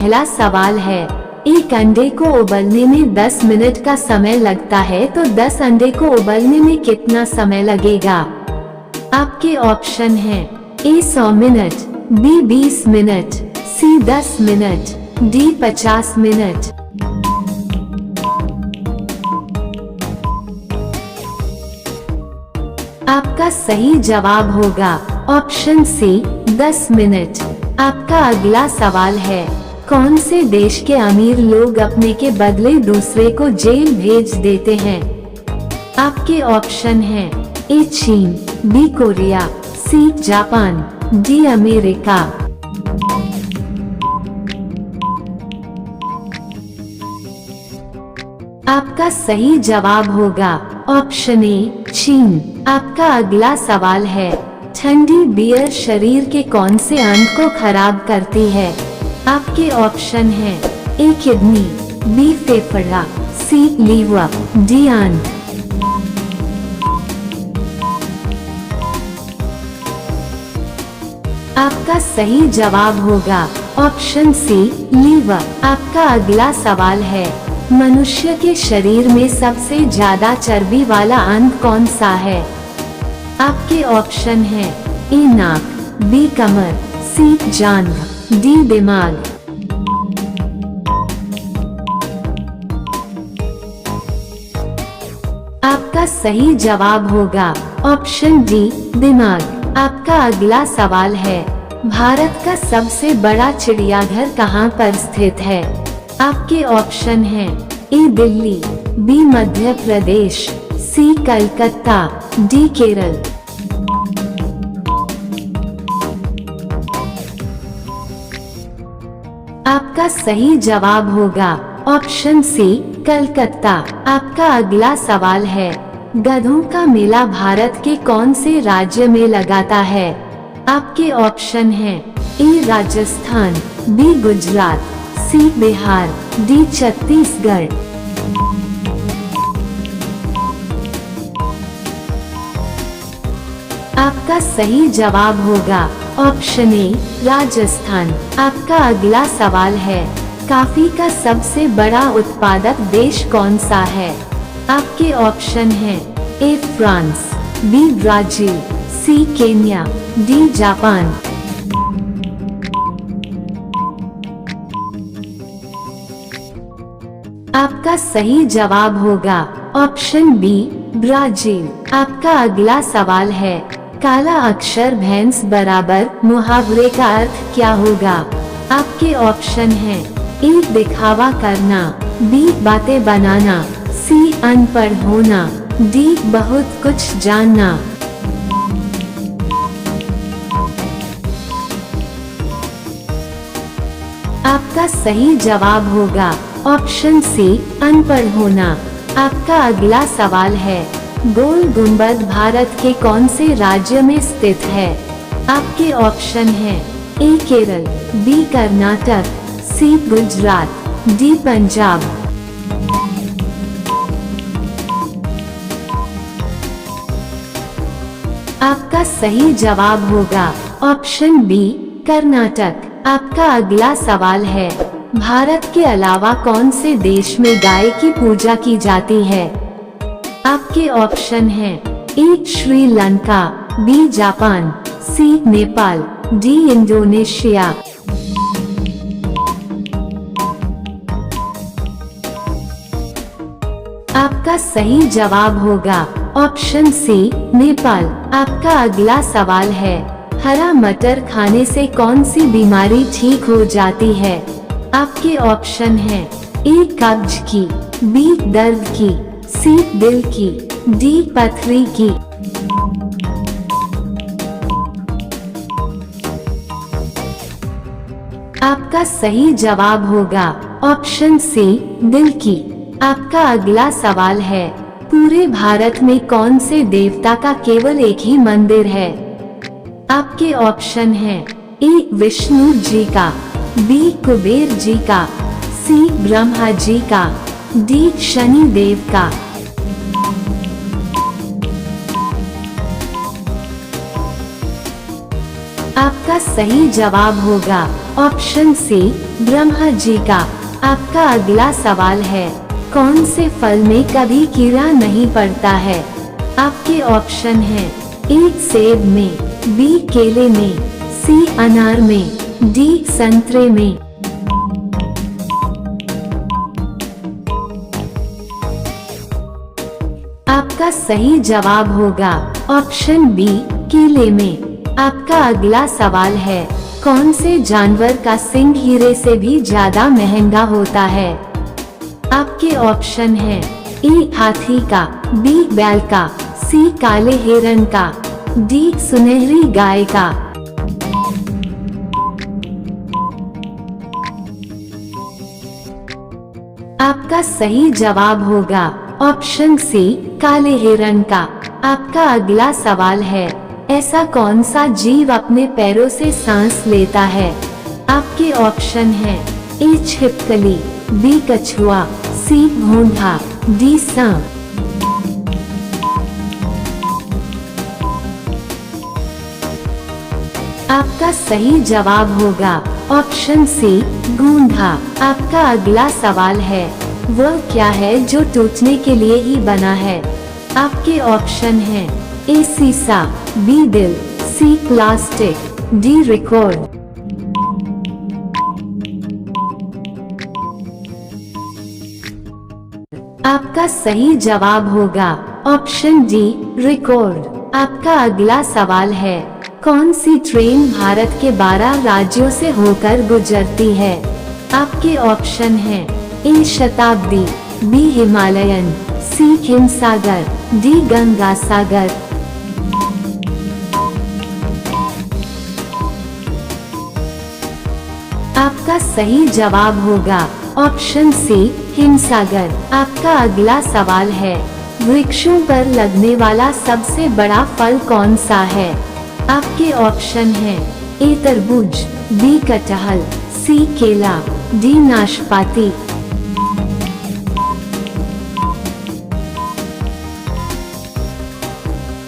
पहला सवाल है, एक अंडे को उबलने में 10 मिनट का समय लगता है तो 10 अंडे को उबलने में कितना समय लगेगा? आपके ऑप्शन हैं ए 100 मिनट, बी 20 मिनट, सी 10 मिनट, डी 50 मिनट। आपका सही जवाब होगा ऑप्शन सी 10 मिनट। आपका अगला सवाल है, कौन से देश के अमीर लोग अपने के बदले दूसरे को जेल भेज देते हैं? आपके ऑप्शन हैं ए चीन, B Korea, C Japan, D America. आपका सही जवाब होगा ऑप्शन ए चीन। आपका अगला सवाल है, ठंडी बियर शरीर के कौन से अंग को खराब करती है? आपके ऑप्शन हैं ए किडनी, बी फेफड़ा, सी लीवर, डी आंत। आपका सही जवाब होगा ऑप्शन सी लीवर। आपका अगला सवाल है, मनुष्य के शरीर में सबसे ज्यादा चर्बी वाला अंग कौन सा है? आपके ऑप्शन हैं ए नाक, बी कमर, सी जांघ, डी दिमाग। आपका सही जवाब होगा ऑप्शन डी दिमाग। आपका अगला सवाल है, भारत का सबसे बड़ा चिड़ियाघर कहाँ पर स्थित है? आपके ऑप्शन हैं ए दिल्ली, बी मध्य प्रदेश, सी कलकत्ता, डी केरल। आपका सही जवाब होगा ऑप्शन सी कलकत्ता। आपका अगला सवाल है, गधों का मेला भारत के कौन से राज्य में लगाता है? आपके ऑप्शन हैं ए राजस्थान, बी गुजरात, सी बिहार, डी छत्तीसगढ़। आपका सही जवाब होगा ऑप्शन ए राजस्थान। आपका अगला सवाल है, कॉफी का सबसे बड़ा उत्पादक देश कौन सा है? आपके ऑप्शन हैं A France, B Brazil, C Kenya, D Japan. आपका सही जवाब होगा ऑप्शन बी ब्राजील। आपका अगला सवाल है, काला अक्षर भैंस बराबर मुहावरे का अर्थ क्या होगा? आपके ऑप्शन हैं ए दिखावा करना, बी बातें बनाना, सी अनपढ़ होना, डी बहुत कुछ जानना। आपका सही जवाब होगा ऑप्शन सी अनपढ़ होना। आपका अगला सवाल है, गोल गुंबद भारत के कौन से राज्य में स्थित है? आपके ऑप्शन हैं ए केरल, बी कर्नाटक, सी गुजरात, डी पंजाब। आपका सही जवाब होगा ऑप्शन बी कर्नाटक। आपका अगला सवाल है, भारत के अलावा कौन से देश में गाय की पूजा की जाती है? आपके ऑप्शन हैं ए श्रीलंका, बी जापान, सी नेपाल, डी इंडोनेशिया। आपका सही जवाब होगा ऑप्शन सी नेपाल। आपका अगला सवाल है, हरा मटर खाने से कौन सी बीमारी ठीक हो जाती है? आपके ऑप्शन हैं ए कब्ज की, बी दर्द की, सी दिल की, डी पथरी की। आपका सही जवाब होगा ऑप्शन सी दिल की। आपका अगला सवाल है, पूरे भारत में कौन से देवता का केवल एक ही मंदिर है? आपके ऑप्शन हैं ए विष्णु जी का, बी कुबेर जी का, सी ब्रह्मा जी का, डी शनि देव का। आपका सही जवाब होगा ऑप्शन सी ब्रह्मा जी का। आपका अगला सवाल है, कौन से फल में कभी कीड़ा नहीं पड़ता है? आपके ऑप्शन हैं, ए सेब में, बी केले में, सी अनार में, डी संतरे में। आपका सही जवाब होगा ऑप्शन बी केले में। आपका अगला सवाल है, कौन से जानवर का सींग हीरे से भी ज्यादा महंगा होता है? आपके ऑप्शन हैं, ए हाथी का, बी बैल का, सी काले हिरण का, डी सुनहरी गाय का। आपका सही जवाब होगा ऑप्शन सी काले हिरण का। आपका अगला सवाल है, ऐसा कौन सा जीव अपने पैरों से सांस लेता है? आपके ऑप्शन हैं, ए छिपकली, बी कछुआ, सी भौंधा, डी सांप। आपका सही जवाब होगा ऑप्शन सी गूंधा। आपका अगला सवाल है, वह क्या है जो टूटने के लिए ही बना है? आपके ऑप्शन हैं, ए शीशा, बी दिल, सी प्लास्टिक, डी रिकॉर्ड। आपका सही जवाब होगा ऑप्शन डी रिकॉर्ड। आपका अगला सवाल है, कौन सी ट्रेन भारत के 12 राज्यों से होकर गुजरती है? आपके ऑप्शन हैं, ए शताब्दी, बी हिमालयन, सी हिमसागर, डी गंगा सागर। आपका सही जवाब होगा ऑप्शन सी हिमसागर। आपका अगला सवाल है, वृक्षों पर लगने वाला सबसे बड़ा फल कौन सा है? आपके ऑप्शन हैं, ए तरबूज, बी कटहल, सी केला, डी नाशपाती।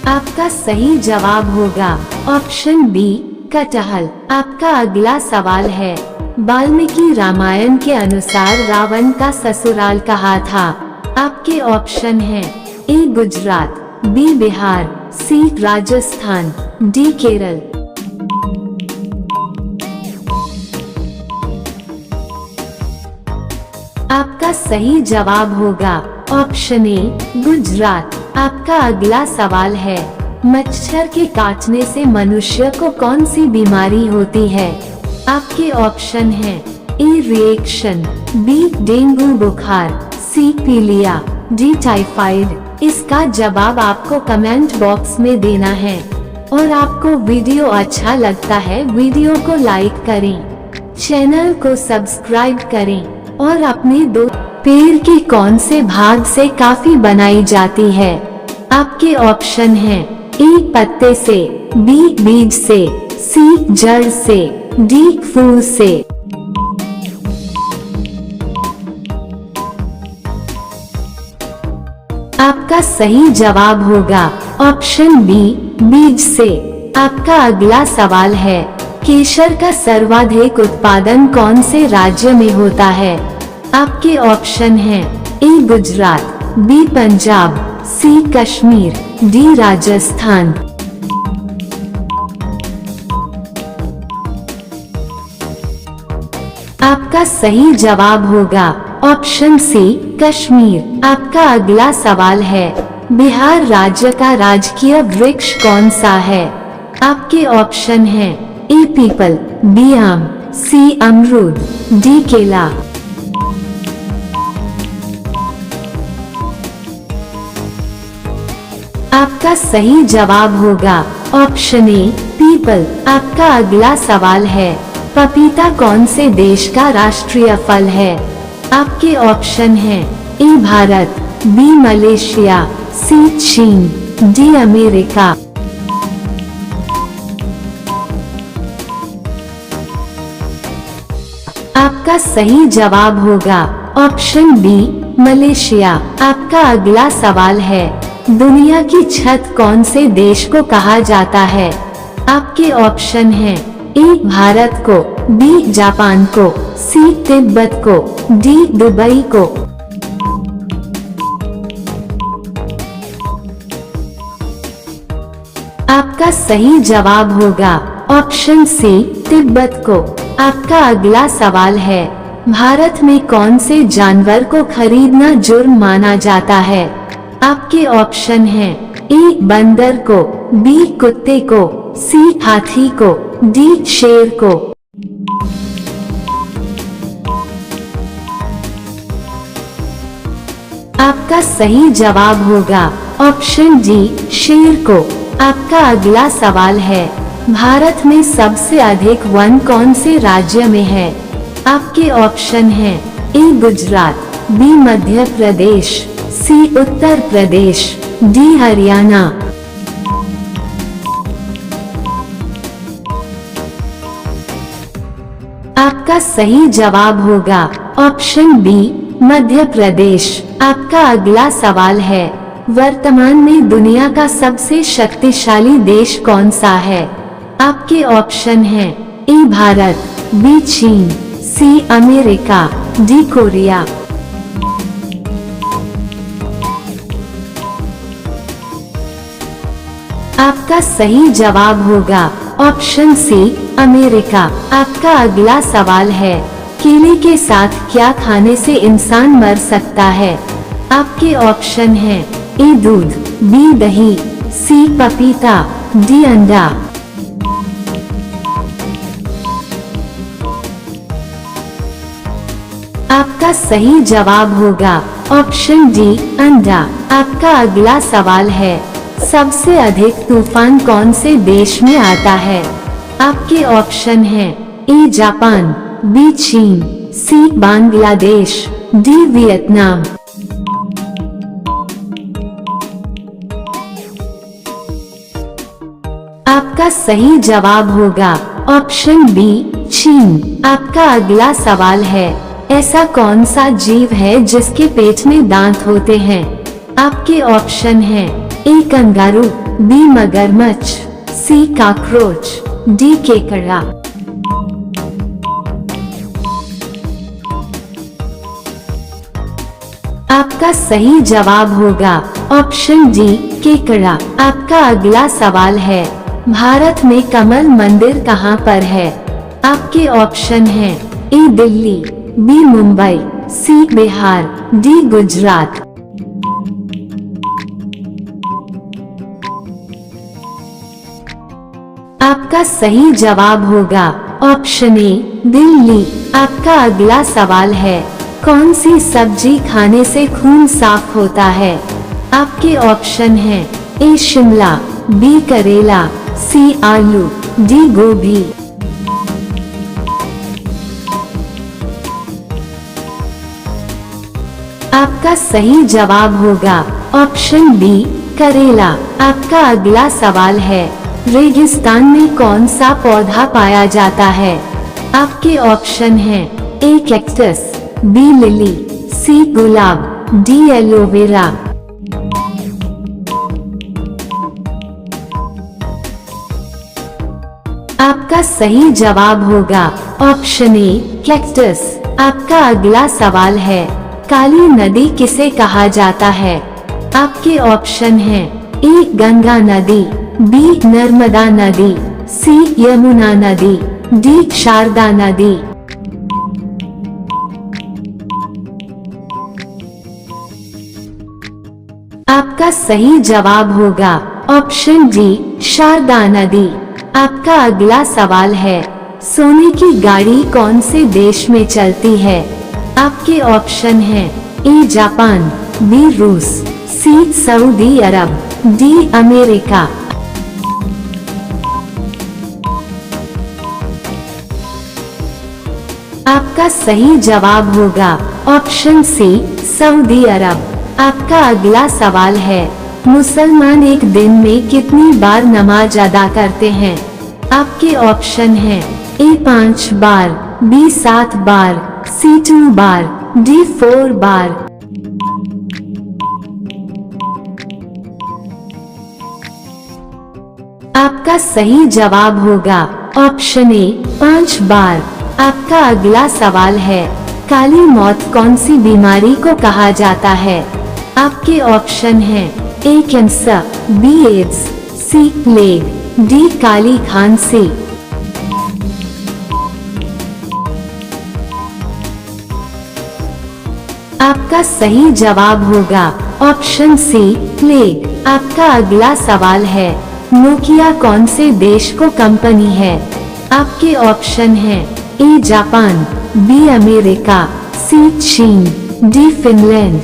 आपका सही जवाब होगा ऑप्शन बी कटहल। आपका अगला सवाल है, वाल्मीकि रामायण के अनुसार रावण का ससुराल कहाँ था? आपके ऑप्शन हैं, ए गुजरात, बी बिहार, सी राजस्थान, डी केरल। आपका सही जवाब होगा ऑप्शन ए गुजरात। आपका अगला सवाल है, मच्छर के काटने से मनुष्य को कौन सी बीमारी होती है? आपके ऑप्शन हैं, ए रिएक्शन, बी डेंगू बुखार, सी पीलिया, डी टाइफाइड। इसका जवाब आपको कमेंट बॉक्स में देना है। और आपको वीडियो अच्छा लगता है, वीडियो को लाइक करें, चैनल को सब्सक्राइब करें और अपने दो पेड़ के कौन से भाग से काफी बनाई जाती है? आपके ऑप्शन हैं, ए पत्ते से, बी बीज से, सी जड़ से, डी फूल से। आपका सही जवाब होगा ऑप्शन बी बीज से। आपका अगला सवाल है, केसर का सर्वाधिक उत्पादन कौन से राज्य में होता है? आपके ऑप्शन हैं, ए गुजरात, बी पंजाब, सी कश्मीर, डी राजस्थान। आपका सही जवाब होगा ऑप्शन सी कश्मीर। आपका अगला सवाल है, बिहार राज्य का राजकीय वृक्ष कौन सा है? आपके ऑप्शन हैं, ए पीपल, बी आम, सी अमरूद, डी केला। आपका सही जवाब होगा ऑप्शन ए पीपल। आपका अगला सवाल है, पपीता कौन से देश का राष्ट्रीय फल है? आपके ऑप्शन हैं, ए भारत, बी मलेशिया, सी चीन, डी अमेरिका। आपका सही जवाब होगा ऑप्शन बी मलेशिया। आपका अगला सवाल है, दुनिया की छत कौन से देश को कहा जाता है? आपके ऑप्शन हैं, ए भारत को, बी जापान को, सी तिब्बत को, डी दुबई को। आपका सही जवाब होगा ऑप्शन सी तिब्बत को। आपका अगला सवाल है, भारत में कौन से जानवर को खरीदना जुर्म माना जाता है? आपके ऑप्शन हैं ए बंदर को, बी कुत्ते को, सी हाथी को, डी शेर को। आपका सही जवाब होगा ऑप्शन डी शेर को। आपका अगला सवाल है, भारत में सबसे अधिक वन कौन से राज्य में है? आपके ऑप्शन हैं ए गुजरात, बी मध्य प्रदेश, सी उत्तर प्रदेश, डी हरियाणा। आपका सही जवाब होगा ऑप्शन बी मध्य प्रदेश। आपका अगला सवाल है, वर्तमान में दुनिया का सबसे शक्तिशाली देश कौन सा है? आपके ऑप्शन हैं ए भारत, बी चीन, सी अमेरिका, डी कोरिया। आपका सही जवाब होगा ऑप्शन सी अमेरिका। आपका अगला सवाल है, केले के साथ क्या खाने से इंसान मर सकता है? आपके ऑप्शन हैं ए दूध, बी दही, सी पपीता, डी अंडा। आपका सही जवाब होगा ऑप्शन डी अंडा। आपका अगला सवाल है, सबसे अधिक तूफान कौन से देश में आता है? आपके ऑप्शन हैं ए जापान, बी चीन, सी बांग्लादेश, डी वियतनाम। आपका सही जवाब होगा ऑप्शन बी चीन। आपका अगला सवाल है, ऐसा कौन सा जीव है जिसके पेट में दांत होते हैं? आपके ऑप्शन हैं ए कंगारू, बी मगरमच्छ, सी कॉकरोच, डी केकड़ा। आपका सही जवाब होगा ऑप्शन डी केकड़ा। आपका अगला सवाल है, भारत में कमल मंदिर कहाँ पर है? आपके ऑप्शन हैं ए दिल्ली, बी मुंबई, सी बिहार, डी गुजरात। आपका सही जवाब होगा ऑप्शन ए दिल्ली। आपका अगला सवाल है, कौन सी सब्जी खाने से खून साफ होता है? आपके ऑप्शन हैं ए शिमला, बी करेला, सी आलू, डी गोभी। आपका सही जवाब होगा ऑप्शन बी करेला। आपका अगला सवाल है, रेगिस्तान में कौन सा पौधा पाया जाता है? आपके ऑप्शन हैं ए कैक्टस, बी लिली, सी गुलाब, डी एलोवेरा। आपका सही जवाब होगा ऑप्शन ए कैक्टस। आपका अगला सवाल है, काली नदी किसे कहा जाता है? आपके ऑप्शन हैं ए गंगा नदी, बी नर्मदा नदी, सी यमुना नदी, डी शारदा नदी। आपका सही जवाब होगा ऑप्शन डी शारदा नदी। आपका अगला सवाल है, सोने की गाड़ी कौन से देश में चलती है? आपके ऑप्शन हैं ए जापान, बी रूस, सी सऊदी अरब, डी अमेरिका। आपका सही जवाब होगा ऑप्शन सी सऊदी अरब। आपका अगला सवाल है, मुसलमान एक दिन में कितनी बार नमाज अदा करते हैं? आपके ऑप्शन हैं ए 5 बार, बी 7 बार, सी 2 बार, डी 4 बार। आपका सही जवाब होगा ऑप्शन ए 5 बार। आपका अगला सवाल है, काली मौत कौन सी बीमारी को कहा जाता है? आपके ऑप्शन हैं ए कैंसर, बी एड्स, सी प्लेग, डी काली खांसी। आपका सही जवाब होगा ऑप्शन सी प्लेग। आपका अगला सवाल है, नोकिया कौन से देश को कंपनी है? आपके ऑप्शन हैं ए जापान, बी अमेरिका, सी चीन, डी फिनलैंड।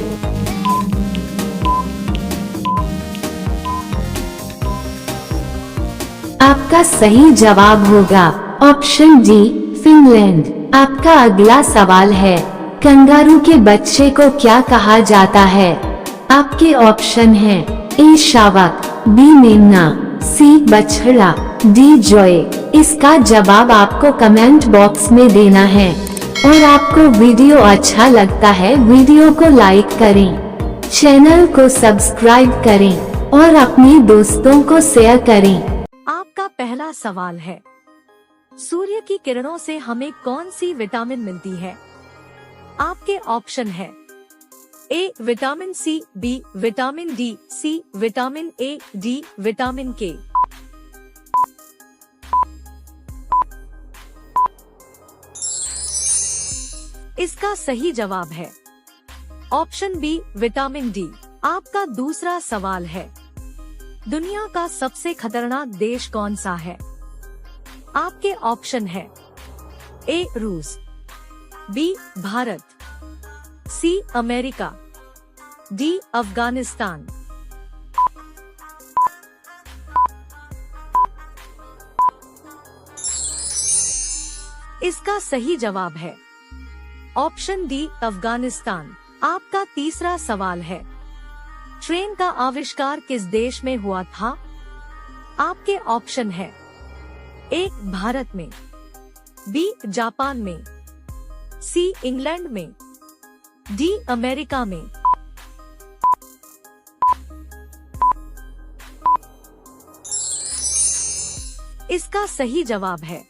आपका सही जवाब होगा ऑप्शन डी फिनलैंड। आपका अगला सवाल है, कंगारू के बच्चे को क्या कहा जाता है? आपके ऑप्शन हैं ए शावक, बी मेमना, सी बछड़ा, डी जॉय। इसका जवाब आपको कमेंट बॉक्स में देना है। और आपको वीडियो अच्छा लगता है वीडियो को लाइक करें, चैनल को सब्सक्राइब करें और अपने दोस्तों को शेयर करें। आपका पहला सवाल है, सूर्य की किरणों से हमें कौन सी विटामिन मिलती है? आपके ऑप्शन है A vitamin C, B vitamin D, C vitamin A, D vitamin K. इसका सही जवाब है ऑप्शन बी विटामिन डी। आपका दूसरा सवाल है, दुनिया का सबसे खतरनाक देश कौन सा है? आपके ऑप्शन है ए रूस, B Bharat, C America, D Afghanistan. इसका सही जवाब है ऑप्शन डी अफगानिस्तान। आपका तीसरा सवाल है, ट्रेन का आविष्कार किस देश में हुआ था? आपके ऑप्शन है ए भारत में, बी जापान में, सी इंग्लैंड में, डी अमेरिका में। इसका सही जवाब है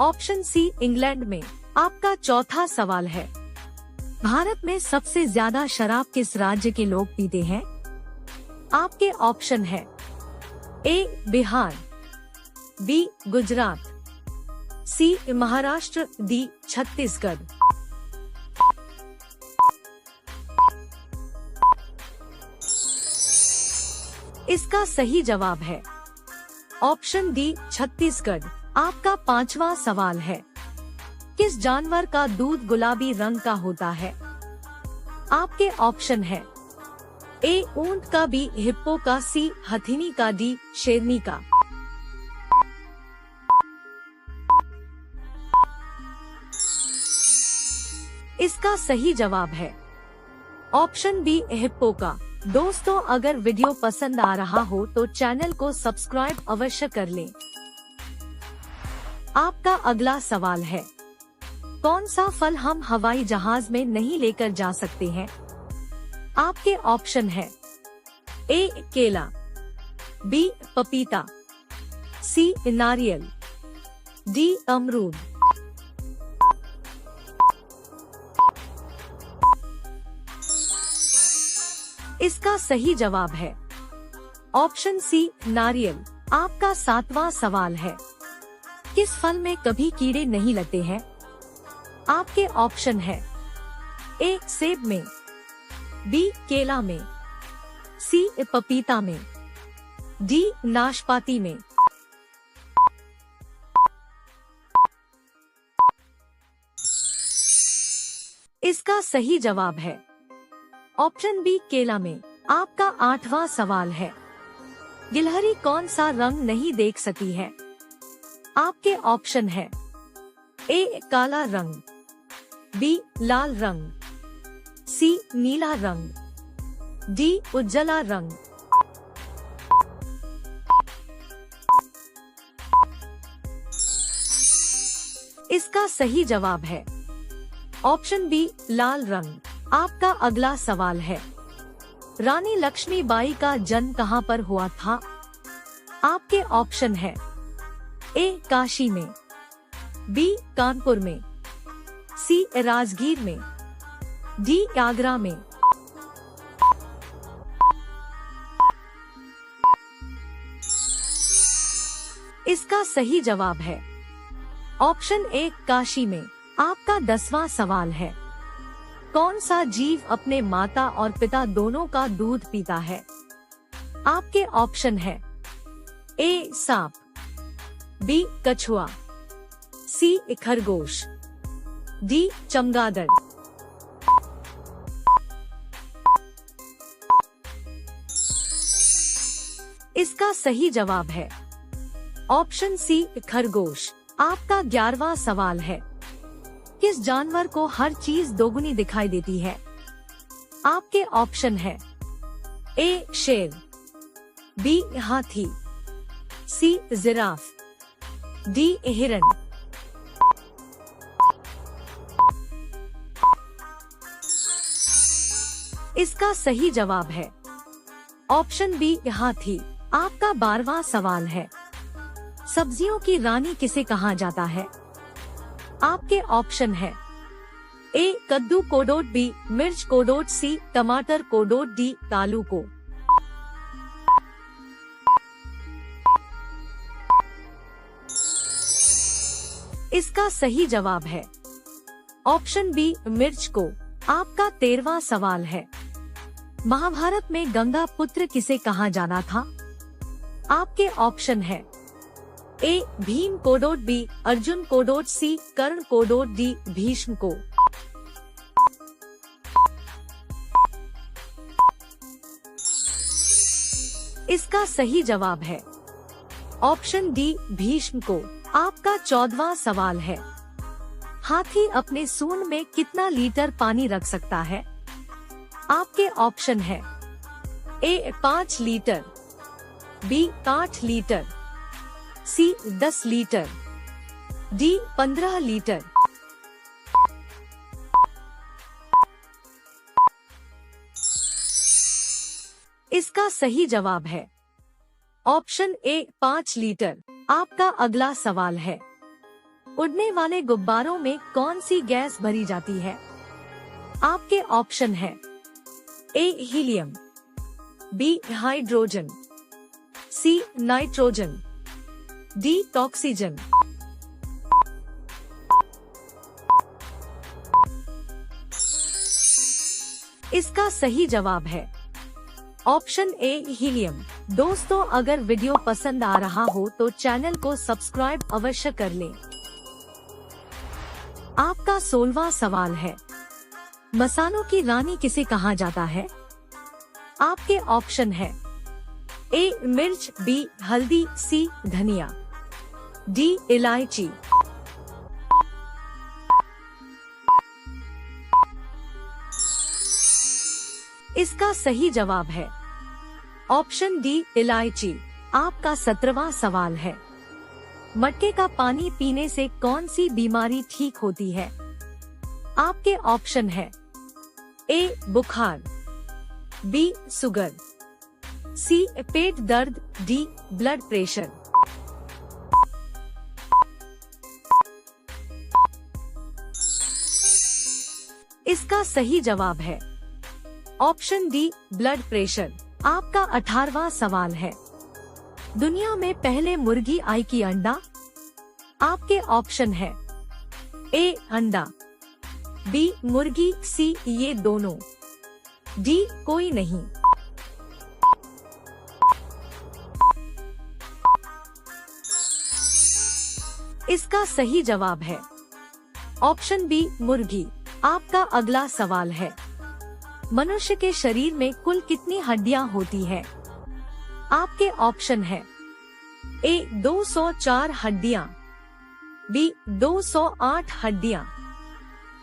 ऑप्शन सी इंग्लैंड में। आपका चौथा सवाल है, भारत में सबसे ज्यादा शराब किस राज्य के लोग पीते हैं? आपके ऑप्शन है ए बिहार, बी गुजरात, सी महाराष्ट्र, डी छत्तीसगढ़। इसका सही जवाब है ऑप्शन डी छत्तीसगढ़। आपका पांचवा सवाल है, किस जानवर का दूध गुलाबी रंग का होता है? आपके ऑप्शन है ए ऊंट का, बी हिप्पो का, सी हथिनी का, डी शेरनी का। इसका सही जवाब है ऑप्शन बी हिप्पो का। दोस्तों, अगर वीडियो पसंद आ रहा हो तो चैनल को सब्सक्राइब अवश्य कर लें। आपका अगला सवाल है, कौन सा फल हम हवाई जहाज में नहीं लेकर जा सकते हैं? आपके ऑप्शन है ए केला, बी पपीता, सी नारियल, डी अमरूद। इसका सही जवाब है ऑप्शन सी नारियल। आपका सातवां सवाल है, किस फल में कभी कीड़े नहीं लगते हैं? आपके ऑप्शन है ए सेब में, बी केला में, सी पपीता में, डी नाशपाती में। इसका सही जवाब है ऑप्शन बी केला में। आपका आठवां सवाल है, गिलहरी कौन सा रंग नहीं देख सकती है? आपके ऑप्शन है ए काला रंग, बी लाल रंग, सी नीला रंग, डी उज्जला रंग। इसका सही जवाब है ऑप्शन बी लाल रंग। आपका अगला सवाल है, रानी लक्ष्मीबाई का जन्म कहां पर हुआ था? आपके ऑप्शन है ए काशी में, बी कानपुर में, सी राजगीर में, डी आगरा में। इसका सही जवाब है ऑप्शन ए काशी में। आपका 10वां सवाल है, कौन सा जीव अपने माता और पिता दोनों का दूध पीता है? आपके ऑप्शन है ए सांप, बी कछुआ, सी खरगोश, डी चमगादड़। इसका सही जवाब है ऑप्शन सी खरगोश। आपका 11वां सवाल है, किस जानवर को हर चीज दोगुनी दिखाई देती है? आपके ऑप्शन है ए शेर, बी हाथी, सी जिराफ, डी हिरण। इसका सही जवाब है ऑप्शन बी हाथी। आपका 12वां सवाल है, सब्जियों की रानी किसे कहा जाता है? आपके ऑप्शन है ए कद्दू कोडोट, बी मिर्च कोडोट, सी टमाटर कोडोट, डी आलू को। इसका सही जवाब है ऑप्शन बी मिर्च को। आपका 13वां सवाल है, महाभारत में गंगा पुत्र किसे कहा जाना था? आपके ऑप्शन है ए भीम कोडोट, बी अर्जुन कोडोट, सी कर्ण कोडोट, डी भीष्म को। इसका सही जवाब है ऑप्शन डी भीष्म को। आपका 14वां सवाल है, हाथी अपने सूंड में कितना लीटर पानी रख सकता है? आपके ऑप्शन है ए 5 लीटर, बी 8 लीटर, सी 10 लीटर, डी 15 लीटर। इसका सही जवाब है ऑप्शन ए 5 लीटर। आपका अगला सवाल है, उड़ने वाले गुब्बारों में कौन सी गैस भरी जाती है? आपके ऑप्शन है A helium, B hydrogen, C nitrogen, D oxygen. इसका सही जवाब है ऑप्शन ए हीलियम। दोस्तों, अगर वीडियो पसंद आ रहा हो तो चैनल को सब्सक्राइब अवश्य कर लें। आपका 16वां सवाल है, मसालों की रानी किसे कहा जाता है? आपके ऑप्शन है ए मिर्च, बी हल्दी, सी धनिया, डी इलायची। इसका सही जवाब है ऑप्शन डी इलायची। आपका 17वां सवाल है, मटके का पानी पीने से कौन सी बीमारी ठीक होती है? आपके ऑप्शन है ए बुखार, बी शुगर, सी पेट दर्द, डी ब्लड प्रेशर। इसका सही जवाब है ऑप्शन डी ब्लड प्रेशर। आपका 18वां सवाल है, दुनिया में पहले मुर्गी आई की अंडा? आपके ऑप्शन है ए अंडा, बी मुर्गी, सी ये दोनों, डी कोई नहीं। इसका सही जवाब है ऑप्शन बी मुर्गी। आपका अगला सवाल है, मनुष्य के शरीर में कुल कितनी हड्डियां होती है? आपके ऑप्शन है ए 204 हड्डियां, बी 208 हड्डियां,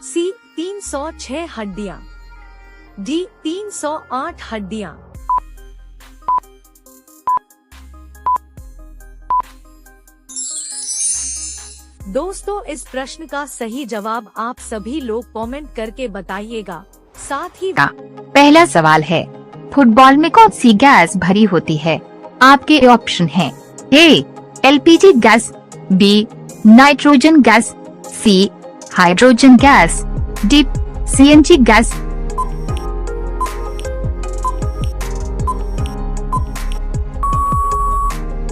सी 306 हड्डियां, डी 308 हड्डियां। दोस्तों, इस प्रश्न का सही जवाब आप सभी लोग कमेंट करके बताइएगा। साथ ही पहला सवाल है, फुटबॉल में कौन सी गैस भरी होती है? आपके ऑप्शन हैं A LPG gas, B nitrogen gas, C hydrogen gas, D CNG gas.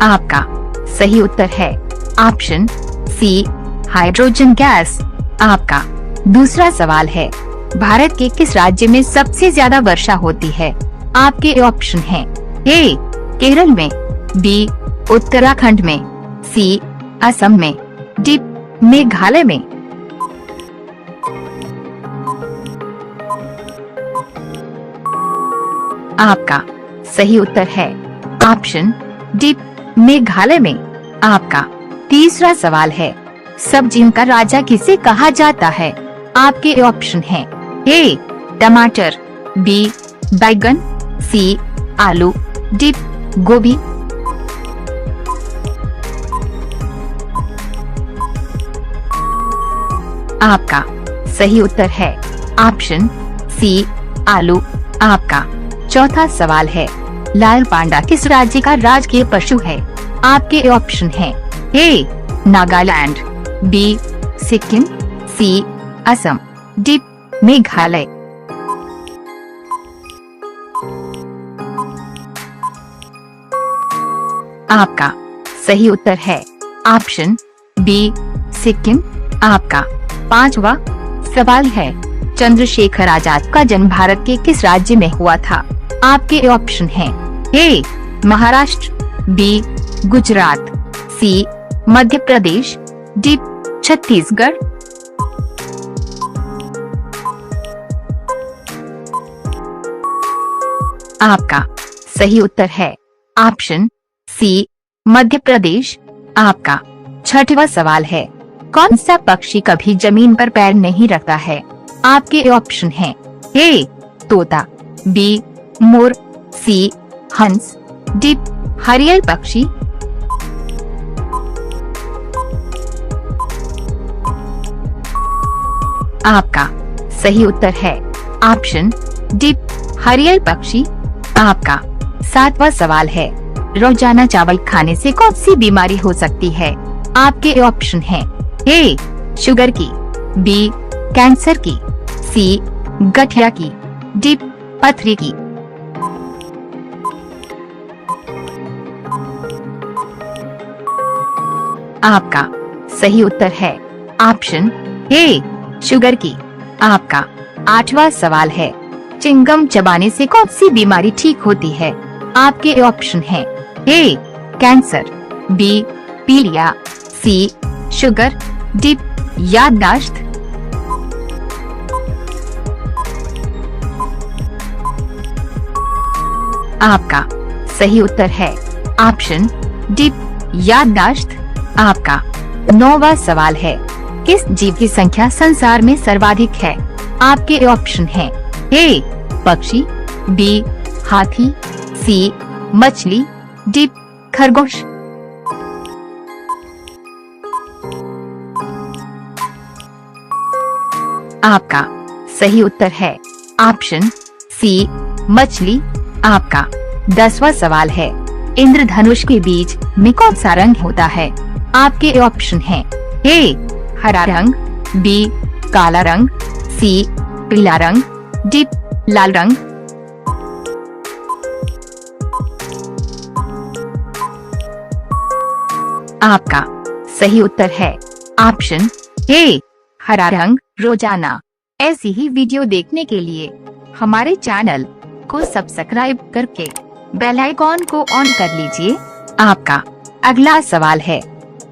आपका सही उत्तर है ऑप्शन सी हाइड्रोजन गैस। आपका दूसरा सवाल है, भारत के किस राज्य में सबसे ज्यादा वर्षा होती है? आपके ऑप्शन हैं ए केरल में, बी उत्तराखंड में, सी असम में, डी मेघालय में। आपका सही उत्तर है ऑप्शन डी मेघालय में। आपका तीसरा सवाल है, सब्जियों का राजा किसे कहा जाता है? आपके ऑप्शन हैं ए टमाटर, बी बैगन, सी आलू, डी गोभी। आपका सही उत्तर है ऑप्शन सी आलू। आपका चौथा सवाल है, लाल पांडा किस राज्य का राजकीय पशु है? आपके ऑप्शन हैं ए नागालैंड, बी सिक्किम, सी असम, डी मेघालय। आपका सही उत्तर है ऑप्शन बी सिक्किम। आपका पांचवा सवाल है, चंद्रशेखर आजाद का जन्म भारत के किस राज्य में हुआ था? आपके ऑप्शन हैं ए महाराष्ट्र, बी गुजरात, सी मध्य प्रदेश, डी छत्तीसगढ़। आपका सही उत्तर है ऑप्शन सी मध्य प्रदेश। आपका छठवां सवाल है, कौन सा पक्षी कभी जमीन पर पैर नहीं रखता है? आपके ऑप्शन हैं ए तोता, बी मोर, सी हंस, डी हरियल पक्षी। आपका सही उत्तर है ऑप्शन डी हरियल पक्षी। आपका सातवां सवाल है, रोजाना चावल खाने से कौन सी बीमारी हो सकती है? आपके ऑप्शन हैं ए शुगर की, बी कैंसर की, सी गठिया की, डी पथरी की। आपका सही उत्तर है ऑप्शन ए शुगर की। आपका आठवां सवाल है, चिंगम चबाने से कौन सी बीमारी ठीक होती है? आपके ऑप्शन हैं ए कैंसर, बी पीलिया, सी शुगर, डी याददाश्त। आपका सही उत्तर है ऑप्शन डी याददाश्त। आपका नौवां सवाल है, किस जीव की संख्या संसार में सर्वाधिक है? आपके ऑप्शन हैं ए पक्षी, बी हाथी, सी मछली, डी खरगोश। आपका सही उत्तर है ऑप्शन सी मछली। आपका 10वां सवाल है, इंद्रधनुष के बीच में कौन सा रंग होता है? आपके ऑप्शन हैं ए हरा रंग, बी काला रंग, सी पीला रंग, डी लाल रंग। आपका सही उत्तर है ऑप्शन ए हरा रंग। रोजाना ऐसी ही वीडियो देखने के लिए हमारे चैनल को सब्सक्राइब करके बेल आइकॉन को ऑन कर लीजिए। आपका अगला सवाल है,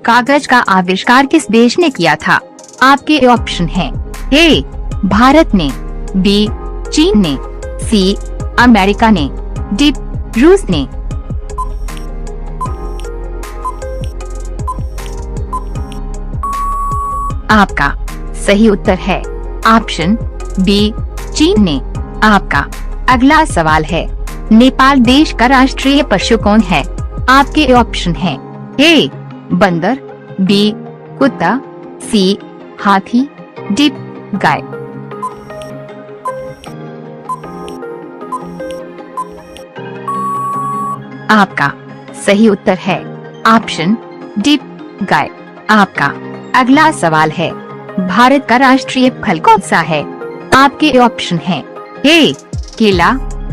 कागज का आविष्कार किस देश ने किया था? आपके ऑप्शन हैं ए भारत ने, बी चीन ने, सी अमेरिका ने, डी रूस ने। आपका सही उत्तर है ऑप्शन बी चीन ने। आपका अगला सवाल है, नेपाल देश का राष्ट्रीय पशु कौन है? आपके ऑप्शन हैं ए बंदर, बी कुत्ता, सी हाथी, डी गाय। आपका सही उत्तर है ऑप्शन डी गाय। आपका अगला सवाल है, भारत का राष्ट्रीय फल कौन सा है? आपके ऑप्शन हैं ए केला,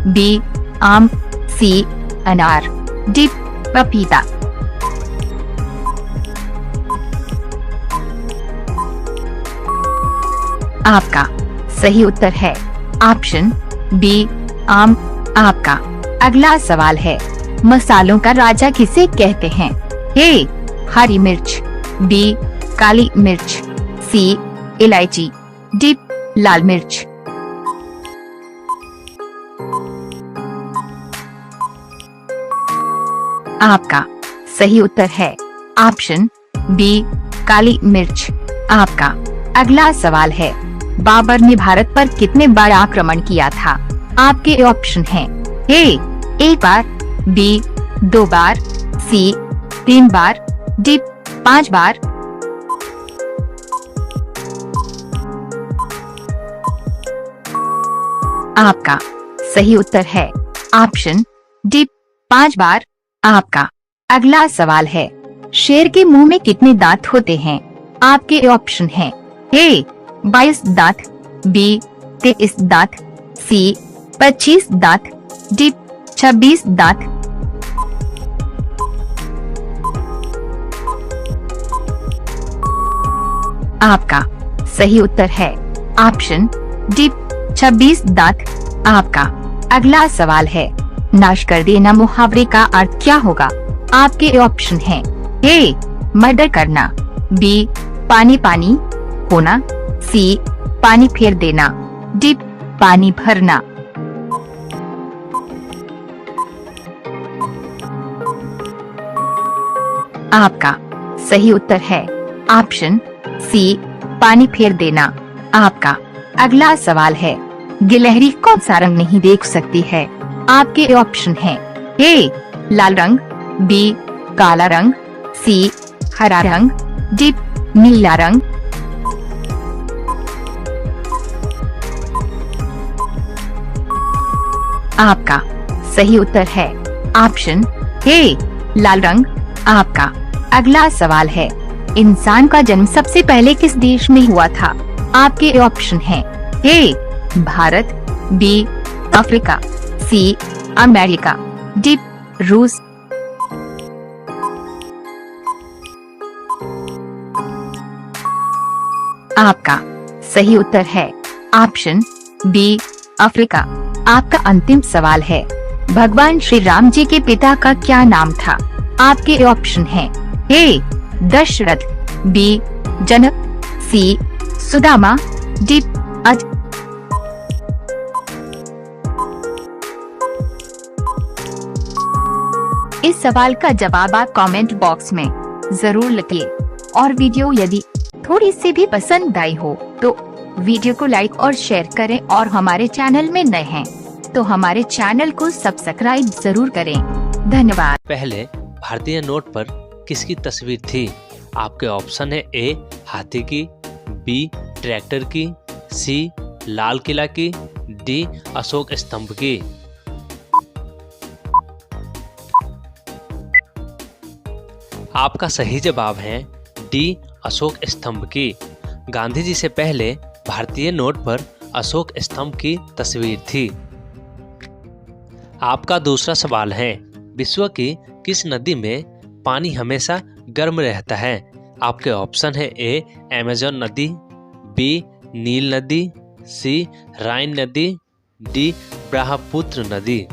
बी आम, सी अनार, डी पपीता। आपका सही उत्तर है ऑप्शन बी आम। आपका अगला सवाल है, मसालों का राजा किसे कहते हैं? ए हरी मिर्च, बी काली मिर्च, सी इलायची, डी लाल मिर्च। आपका सही उत्तर है ऑप्शन बी काली मिर्च। आपका अगला सवाल है, बाबर ने भारत पर कितने बार आक्रमण किया था? आपके ऑप्शन हैं ए एक बार, बी 2 बार, सी 3 बार, डी 5 बार। आपका सही उत्तर है ऑप्शन डी 5 बार। आपका अगला सवाल है, शेर के मुंह में कितने दांत होते हैं? आपके ऑप्शन हैं ए 22 दांत, बी 23 दांत, सी 25 दांत, डी 26 दांत। आपका सही उत्तर है ऑप्शन डी 26 दांत। आपका अगला सवाल है, नाश कर देना मुहावरे का अर्थ क्या होगा? आपके ऑप्शन हैं ए मर्डर करना, बी पानी पानी होना, सी पानी फेर देना, डी पानी भरना। आपका सही उत्तर है ऑप्शन सी पानी फेर देना। आपका अगला सवाल है, गिलहरी कौन सा रंग नहीं देख सकती है? आपके ऑप्शन हैं ए लाल रंग, बी काला रंग, सी हरा रंग, डी नीला रंग। आपका सही उत्तर है ऑप्शन ए लाल रंग। आपका अगला सवाल है, इंसान का जन्म सबसे पहले किस देश में हुआ था? आपके ऑप्शन हैं A Bharat, B Africa, C America, D रूस। आपका सही उत्तर है ऑप्शन बी अफ्रीका। आपका अंतिम सवाल है, भगवान श्री राम जी के पिता का क्या नाम था? आपके ऑप्शन हैं ए दशरथ, बी जनक, सी सुदामा, डी अज। इस सवाल का जवाब आप कमेंट बॉक्स में जरूर लिखिए और वीडियो यदि थोड़ी सी भी पसंद आई हो तो वीडियो को लाइक और शेयर करें और हमारे चैनल में नए हैं तो हमारे चैनल को सब्सक्राइब जरूर करें। धन्यवाद। पहले भारतीय नोट पर किसकी तस्वीर थी? आपके ऑप्शन है ए हाथी की, बी ट्रैक्टर की, सी लाल किला की, डी अशोक स्तंभ की। आपका सही जवाब है डी अशोक स्तंभ की। गांधी जी से पहले भारतीय नोट पर अशोक स्तंभ की तस्वीर थी। आपका दूसरा सवाल है, विश्व की किस नदी में पानी हमेशा गर्म रहता है? आपके ऑप्शन है ए अमेज़न नदी, बी नील नदी, सी राइन नदी, डी ब्रह्मपुत्र नदी।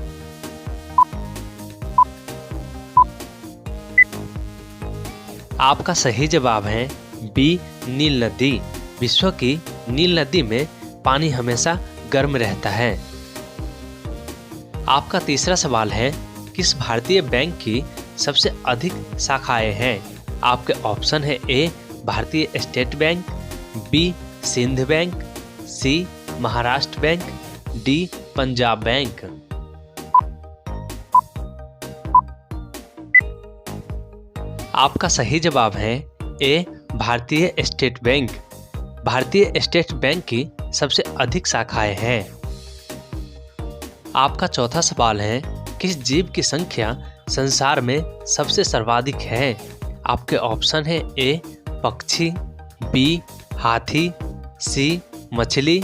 आपका सही जवाब है बी नील नदी। विश्व की नील नदी में पानी हमेशा गर्म रहता है। आपका तीसरा सवाल है, किस भारतीय बैंक की सबसे अधिक शाखाएं हैं? आपके ऑप्शन है A Bharatiya state bank, B Sindh bank, C Maharashtra bank, D Punjab bank. आपका सही जवाब है A Bharatiya state bank. Bharatiya state bank की सबसे अधिक शाखाएं हैं। आपका चौथा सवाल है, किस जीव की संख्या संसार में सबसे सर्वाधिक है? आपके ऑप्शन है ए पक्षी, बी हाथी, सी मछली,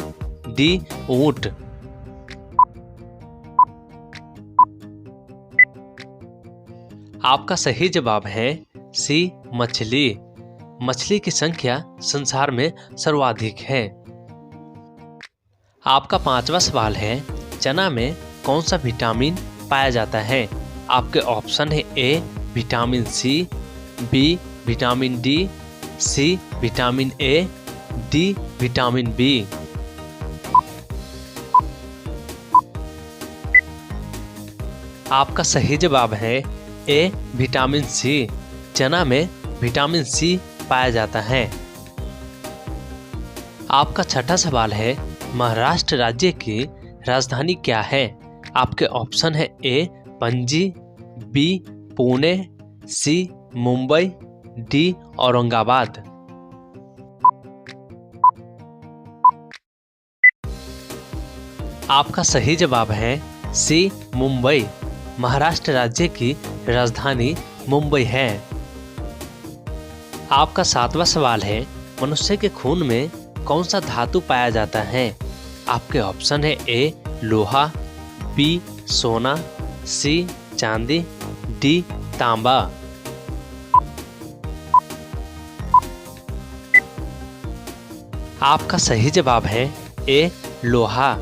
डी ऊंट। आपका सही जवाब है सी मछली। मछली की संख्या संसार में सर्वाधिक है। आपका 5वां सवाल है, चना में कौन सा विटामिन पाया जाता है? आपके ऑप्शन है A vitamin C, B vitamin D, C vitamin A, D vitamin B. आपका सही जवाब है ए विटामिन सी। चना में विटामिन सी पाया जाता है। आपका 6ठा सवाल है, महाराष्ट्र राज्य की राजधानी क्या है? आपके ऑप्शन है ए पणजी, बी पुणे, सी मुंबई, डी औरंगाबाद। आपका सही जवाब है सी मुंबई। महाराष्ट्र राज्य की राजधानी मुंबई है। आपका 7वां सवाल है, मनुष्य के खून में कौन सा धातु पाया जाता है? आपके ऑप्शन है ए लोहा, बी सोना, सी चांदी, डी तांबा। आपका सही जवाब है ए लोहा।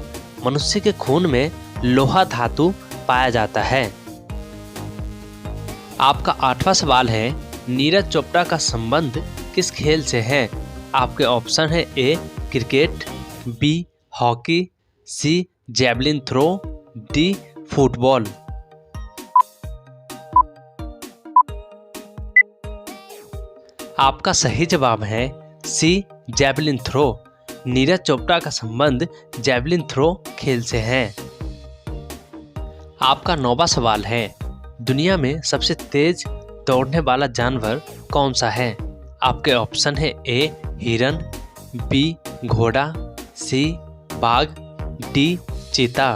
मनुष्य के खून में लोहा धातु पाया जाता है। आपका 8वां सवाल है, नीरज चोपड़ा का संबंध किस खेल से है? आपके ऑप्शन है ए क्रिकेट, बी हॉकी, सी जैवलिन थ्रो, डी फुटबॉल। आपका सही जवाब है सी जैवलिन थ्रो। नीरज चोपड़ा का संबंध जैवलिन थ्रो खेल से है। आपका 9वां सवाल है, दुनिया में सबसे तेज दौड़ने वाला जानवर कौन सा है? आपके ऑप्शन है ए हिरन, बी घोड़ा, सी बाघ, डी चीता।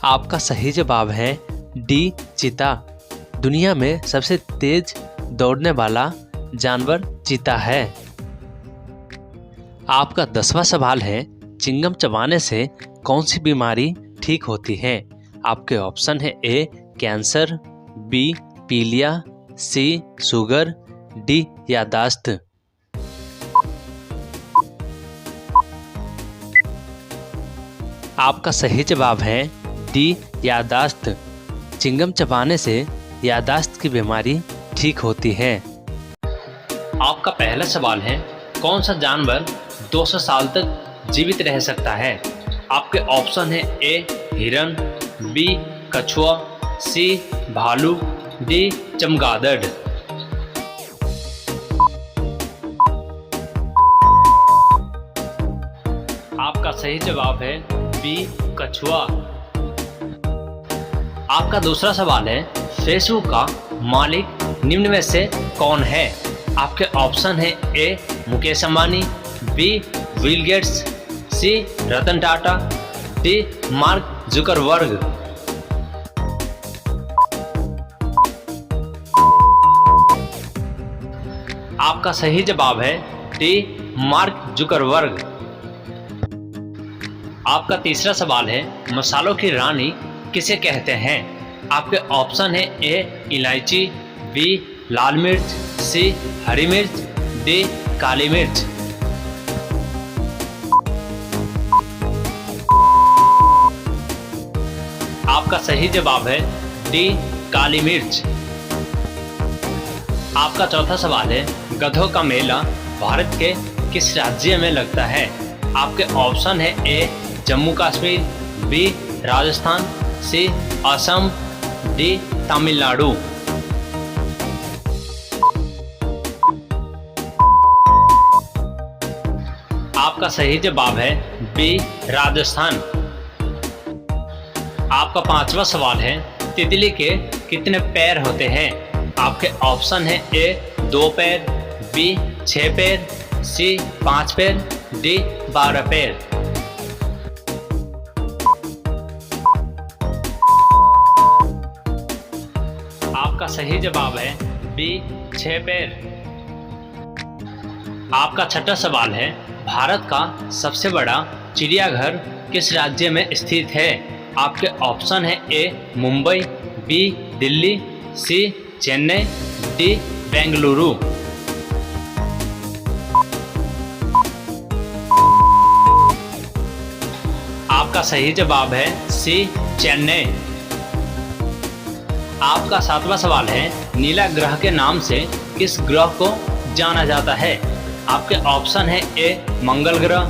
आपका सही जवाब है डी चीता। दुनिया में सबसे तेज दौड़ने वाला जानवर चीता है। आपका 10वां सवाल है, चिंगम चबाने से कौन सी बीमारी ठीक होती है? आपके ऑप्शन है ए कैंसर, बी पीलिया, सी शुगर, डी याददाश्त। आपका सही जवाब है डी याददाश्त। चिंगम चबाने से याददाश्त की बीमारी ठीक होती है। आपका पहला सवाल है, कौन सा जानवर 200 साल तक जीवित रह सकता है? आपके ऑप्शन है ए हिरन, बी कछुआ, सी भालू, डी चमगादड़। आपका सही जवाब है बी कछुआ। आपका दूसरा सवाल है, फेसबुक का मालिक निम्न में से कौन है? आपके ऑप्शन है A Mukesh Ambani, B Bill Gates, C Ratan Tata, D Mark Zuckerberg. आपका सही जवाब है डी मार्क जुकरबर्ग। आपका तीसरा सवाल है, मसालों की रानी किसे कहते हैं? आपके ऑप्शन है ए इलायची, बी लाल मिर्च, सी हरी मिर्च, डी काली मिर्च। आपका सही जवाब है डी काली मिर्च। आपका चौथा सवाल है, गधों का मेला भारत के किस राज्य में लगता है? आपके ऑप्शन है ए जम्मू कश्मीर, बी राजस्थान, सी असम, डी तमिलनाडु। आपका सही जवाब है बी राजस्थान। आपका पांचवा सवाल है, तितली के कितने पैर होते हैं? आपके ऑप्शन है ए 2 पैर, बी 6 पैर, सी 5 पैर, डी 12 पैर। सही जवाब है बी 6 पैर। आपका छठा सवाल है, भारत का सबसे बड़ा चिड़ियाघर किस राज्य में स्थित है? आपके ऑप्शन है ए मुंबई, बी दिल्ली, सी चेन्नई, डी बेंगलुरु। आपका सही जवाब है सी चेन्नई। आपका सातवां सवाल है, नीला ग्रह के नाम से किस ग्रह को जाना जाता है? आपके ऑप्शन है ए मंगल ग्रह,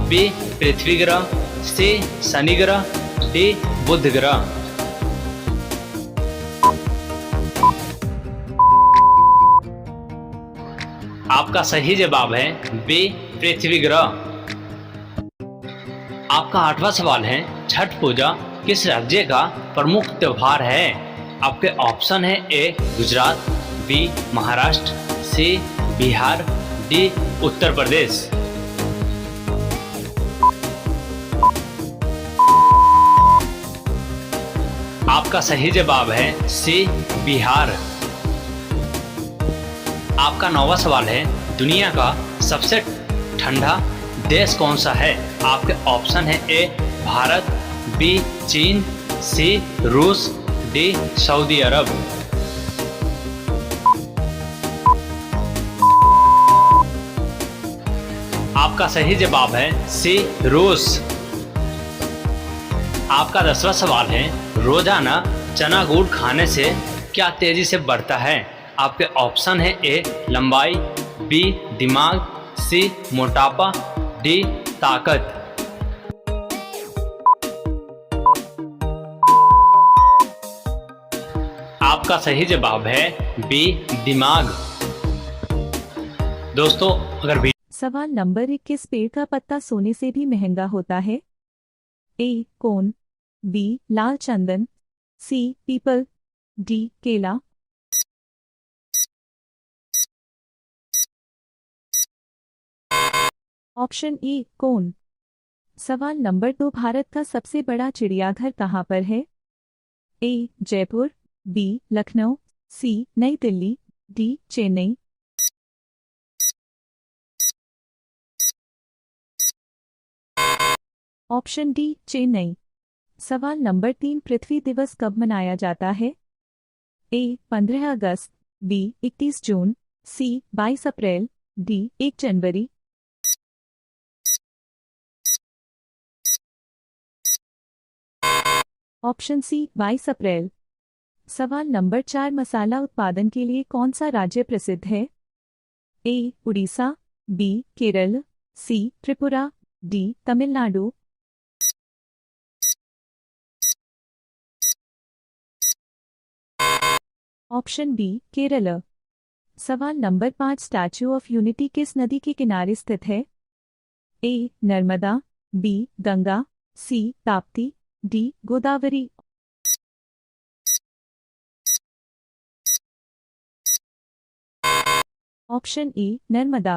बी पृथ्वी ग्रह, सी शनि ग्रह, डी बुध ग्रह। आपका सही जवाब है बी पृथ्वी ग्रह। आपका आठवां सवाल है, छठ पूजा किस राज्य का प्रमुख त्योहार है? आपके ऑप्शन है ए गुजरात, बी महाराष्ट्र, सी बिहार, डी उत्तर प्रदेश। आपका सही जवाब है सी बिहार। आपका नौवां सवाल है, दुनिया का सबसे ठंडा देश कौन सा है? आपके ऑप्शन है ए भारत, बी चीन, सी रूस, डी सऊदी अरब। आपका सही जवाब है सी रूस। आपका 10वां सवाल है, रोजाना चना गुड़ खाने से क्या तेजी से बढ़ता है? आपके ऑप्शन है ए लंबाई, बी दिमाग, सी मोटापा, डी ताकत। आपका सही जवाब है बी दिमाग। दोस्तों अगर सवाल नंबर 21, पेड़ का पत्ता सोने से भी महंगा होता है? ए कोन, बी लाल चंदन, सी पीपल, डी केला। ऑप्शन ए कोन। सवाल नंबर 2, भारत का सबसे बड़ा चिड़ियाघर कहाँ पर है? ए जयपुर, बी लखनऊ, सी नई Delhi, D Chennai. Option D Chennai. सवाल नंबर 3, पृथ्वी दिवस कब मनाया जाता है? ए 15 अगस्त, बी 31 जून, सी 22 अप्रैल, डी 1 जनवरी। ऑप्शन सी 22 अप्रैल। सवाल नंबर 4, मसाला उत्पादन के लिए कौन सा राज्य प्रसिद्ध है? A Orissa, B Kerala, C Tripura, D Tamil Nadu. Option B Kerala. सवाल नंबर 5, स्टैच्यू ऑफ यूनिटी किस नदी के किनारे स्थित है? A Narmada, B Ganga, C Tapti, D Godavari. Option A Narmada.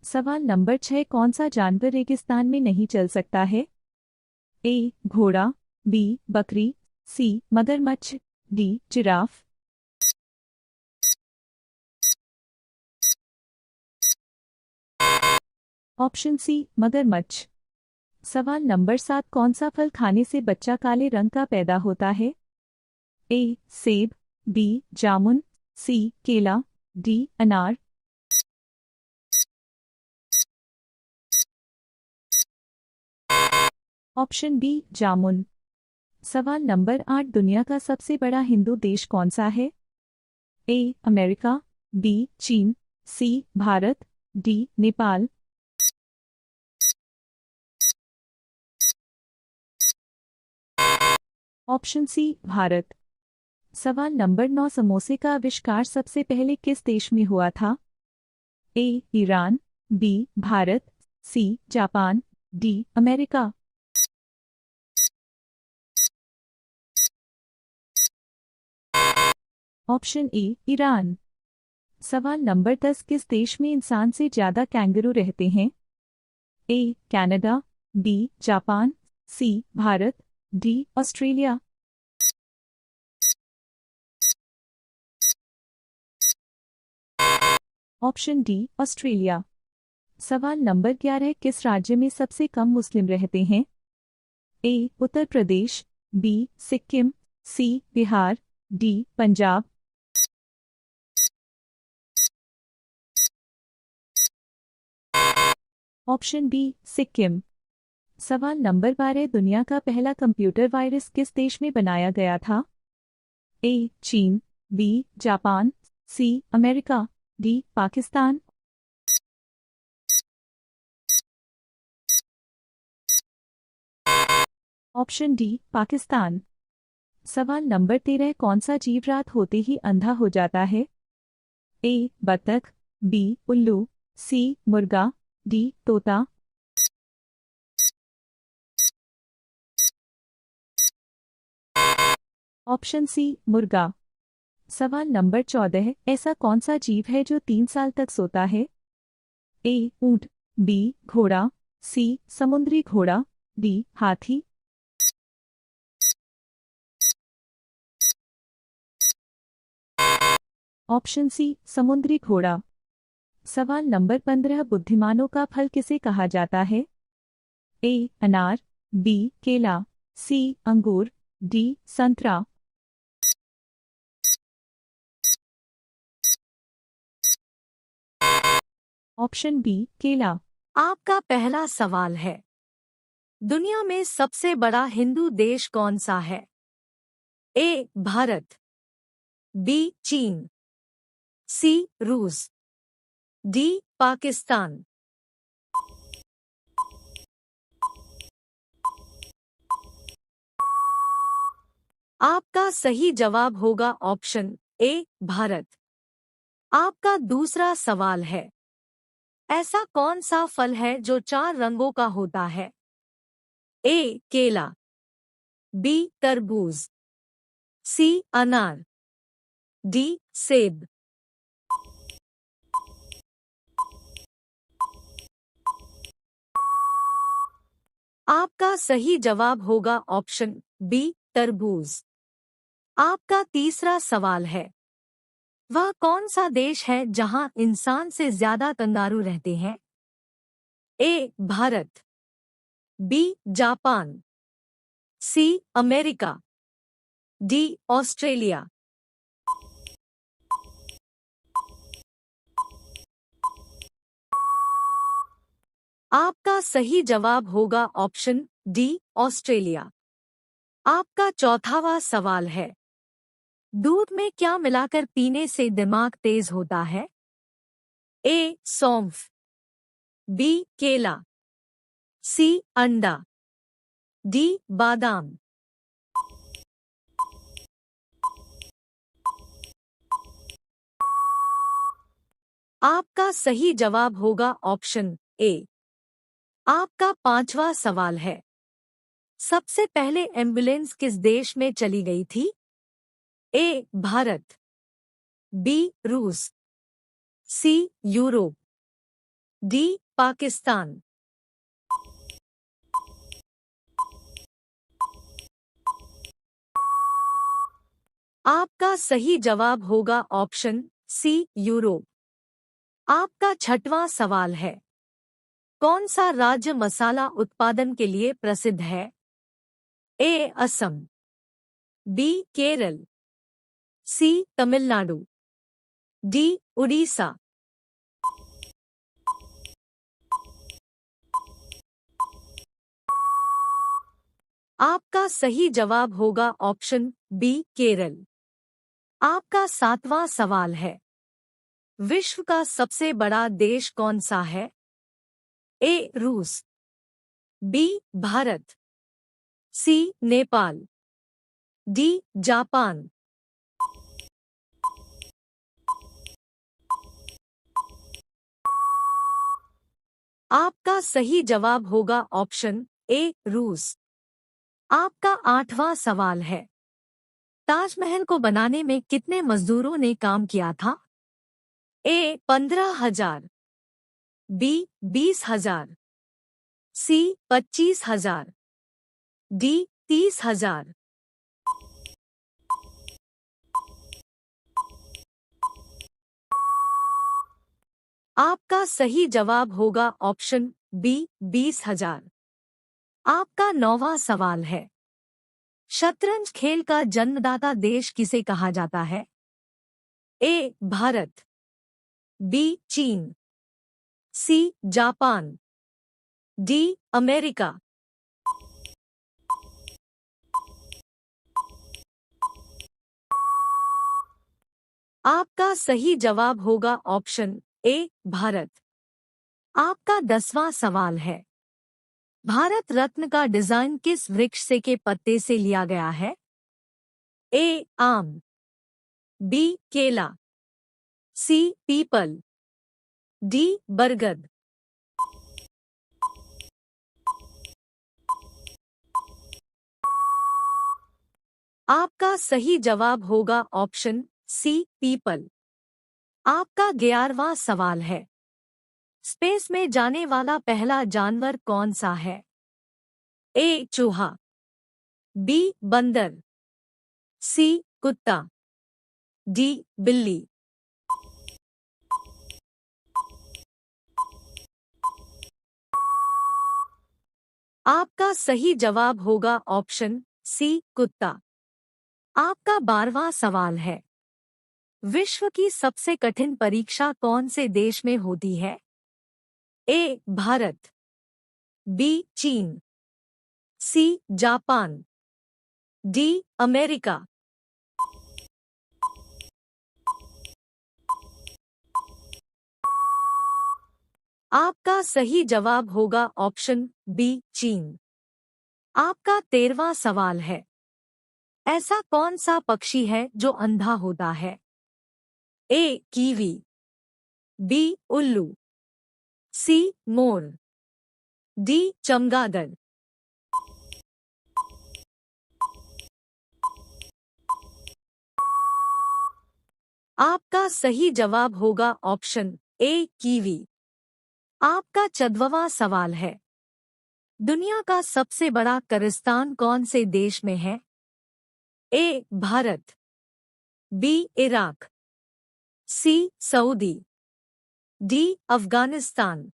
सवाल नंबर 6, कौन सा जानवर रेगिस्तान में नहीं चल सकता है? ए घोड़ा, बी बकरी, सी मगरमच्छ, डी जिराफ। ऑप्शन सी मगरमच्छ। सवाल नंबर 7, कौन सा फल खाने से बच्चा काले रंग का पैदा होता है? ए सेब, बी जामुन, सी केला, डी अनार। ऑप्शन बी जामुन। सवाल नंबर 8, दुनिया का सबसे बड़ा हिंदू देश कौन सा है? ए अमेरिका, बी चीन, C Bharat, D Nepal. Option C Bharat. सवाल नंबर 9, समोसे का आविष्कार सबसे पहले किस देश में हुआ था? A Iran, B Bharat, C Japan, D America. Option A Iran. सवाल नंबर 10, किस देश में इंसान से ज्यादा कैंगरू रहते हैं? A Canada, B Japan, C Bharat, D Australia. Option D Australia. सवाल नंबर 11, किस राज्य में सबसे कम मुस्लिम रहते हैं? A Uttar Pradesh, B Sikkim, C Bihar, D Punjab. Option B Sikkim. सवाल नंबर 12, दुनिया का पहला कंप्यूटर वायरस किस देश में बनाया गया था? ए चीन, B Japan, C America, D Pakistan. Option D Pakistan. सवाल नंबर 13, कौन सा जीव रात होते ही अंधा हो जाता है? ए बतख, बी उल्लू, सी मुर्गा, डी तोता। ऑप्शन सी मुर्गा। सवाल नंबर 14, ऐसा कौन सा जीव है जो 3 साल तक सोता है? ए ऊंट, बी घोड़ा, सी समुद्री घोड़ा, डी हाथी। ऑप्शन सी समुद्री घोड़ा। सवाल नंबर 15, बुद्धिमानों का फल किसे कहा जाता है? ए अनार, बी केला, सी अंगूर, डी संतरा। ऑप्शन बी केला। आपका पहला सवाल है, दुनिया में सबसे बड़ा हिंदू देश कौन सा है? ए भारत, बी चीन, सी रूस, डी पाकिस्तान। आपका सही जवाब होगा ऑप्शन ए भारत। आपका दूसरा सवाल है, ऐसा कौन सा फल है जो 4 रंगों का होता है? ए केला, बी तरबूज, सी अनार, डी सेब। आपका सही जवाब होगा ऑप्शन बी तरबूज। आपका तीसरा सवाल है, वह कौन सा देश है जहां इंसान से ज्यादा कंगारू रहते हैं? A Bharat, B Japan, C America, D Australia. आपका सही जवाब होगा ऑप्शन डी ऑस्ट्रेलिया। आपका चौथावा सवाल है, दूध में क्या मिलाकर पीने से दिमाग तेज होता है? ए सौंफ, बी केला, सी अंडा, डी बादाम। आपका सही जवाब होगा ऑप्शन ए। आपका पांचवा सवाल है, सबसे पहले एम्बुलेंस किस देश में चली गई थी? ए भारत, बी रूस, सी यूरोप, डी पाकिस्तान। आपका सही जवाब होगा ऑप्शन सी यूरोप। आपका छठवां सवाल है, कौन सा राज्य मसाला उत्पादन के लिए प्रसिद्ध है? ए असम, बी केरल, सी तमिलनाडु, डी उड़ीसा। आपका सही जवाब होगा ऑप्शन बी केरल। आपका सातवां सवाल है, विश्व का सबसे बड़ा देश कौन सा है? ए रूस, बी भारत, सी नेपाल, डी जापान। आपका सही जवाब होगा ऑप्शन ए रूस। आपका आठवां सवाल है, ताजमहल को बनाने में कितने मजदूरों ने काम किया था? ए 15,000, बी 20,000, सी 25,000, डी 30,000। आपका सही जवाब होगा ऑप्शन बी 20,000। आपका 9वां सवाल है, शतरंज खेल का जन्मदाता देश किसे कहा जाता है? ए भारत, बी चीन, सी जापान, डी अमेरिका। आपका सही जवाब होगा ऑप्शन ए भारत। आपका 10वां सवाल है, भारत रत्न का डिजाइन किस वृक्ष से के पत्ते से लिया गया है? ए आम, बी केला, सी पीपल, डी बरगद। आपका सही जवाब होगा ऑप्शन सी पीपल। आपका 11वां सवाल है, स्पेस में जाने वाला पहला जानवर कौन सा है? ए चूहा, बी बंदर, सी कुत्ता, डी बिल्ली। आपका सही जवाब होगा ऑप्शन सी कुत्ता। आपका 12वां सवाल है, विश्व की सबसे कठिन परीक्षा कौन से देश में होती है? ए भारत, बी चीन, सी जापान, डी अमेरिका। आपका सही जवाब होगा ऑप्शन बी चीन। आपका 13वां सवाल है, ऐसा कौन सा पक्षी है जो अंधा होता है? ए कीवी, बी उल्लू, सी मोर, डी चमगादड़। आपका सही जवाब होगा ऑप्शन ए कीवी। आपका 14वां सवाल है, दुनिया का सबसे बड़ा कब्रिस्तान कौन से देश में है? A Bharat, B Iraq, C Saudi, D Afghanistan.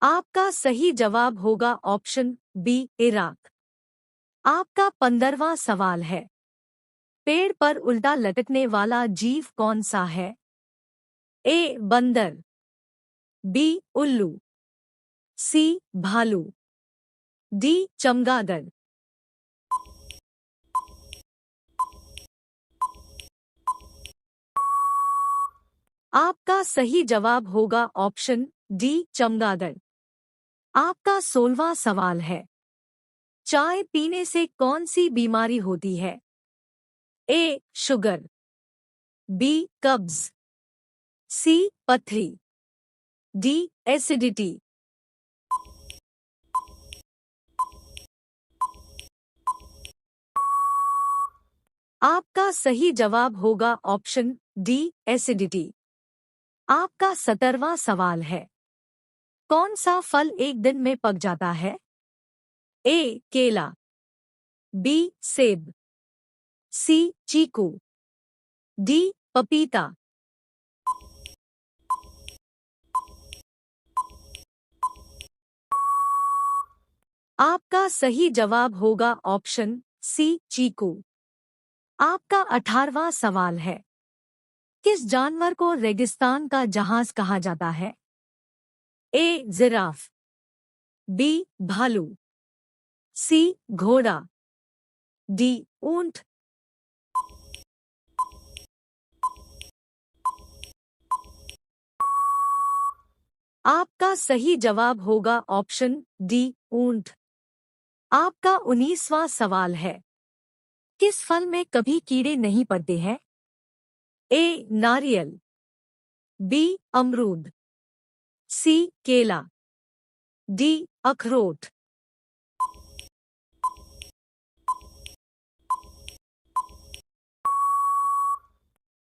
आपका सही जवाब होगा ऑप्शन बी इराक। आपका 15वां सवाल है, पेड़ पर उल्टा लटकने वाला जीव कौन सा है? ए बंदर, बी उल्लू, सी भालू, डी चमगादड़। आपका सही जवाब होगा ऑप्शन डी चमगादड़। आपका 16वां सवाल है, चाय पीने से कौन सी बीमारी होती है? ए शुगर, बी कब्ज, सी पथरी, डी एसिडिटी। आपका सही जवाब होगा ऑप्शन डी एसिडिटी। आपका 17वां सवाल है, कौन सा फल एक दिन में पक जाता है? ए केला, बी सेब, सी चीकू, डी पपीता। आपका सही जवाब होगा ऑप्शन सी चीकू। आपका 18वां सवाल है, किस जानवर को रेगिस्तान का जहाज कहा जाता है? ए जिराफ, बी भालू, सी घोड़ा, डी ऊंट। आपका सही जवाब होगा ऑप्शन डी ऊंट। आपका 19वां सवाल है, किस फल में कभी कीड़े नहीं पड़ते हैं? ए नारियल, बी अमरूद, सी केला, डी अखरोट।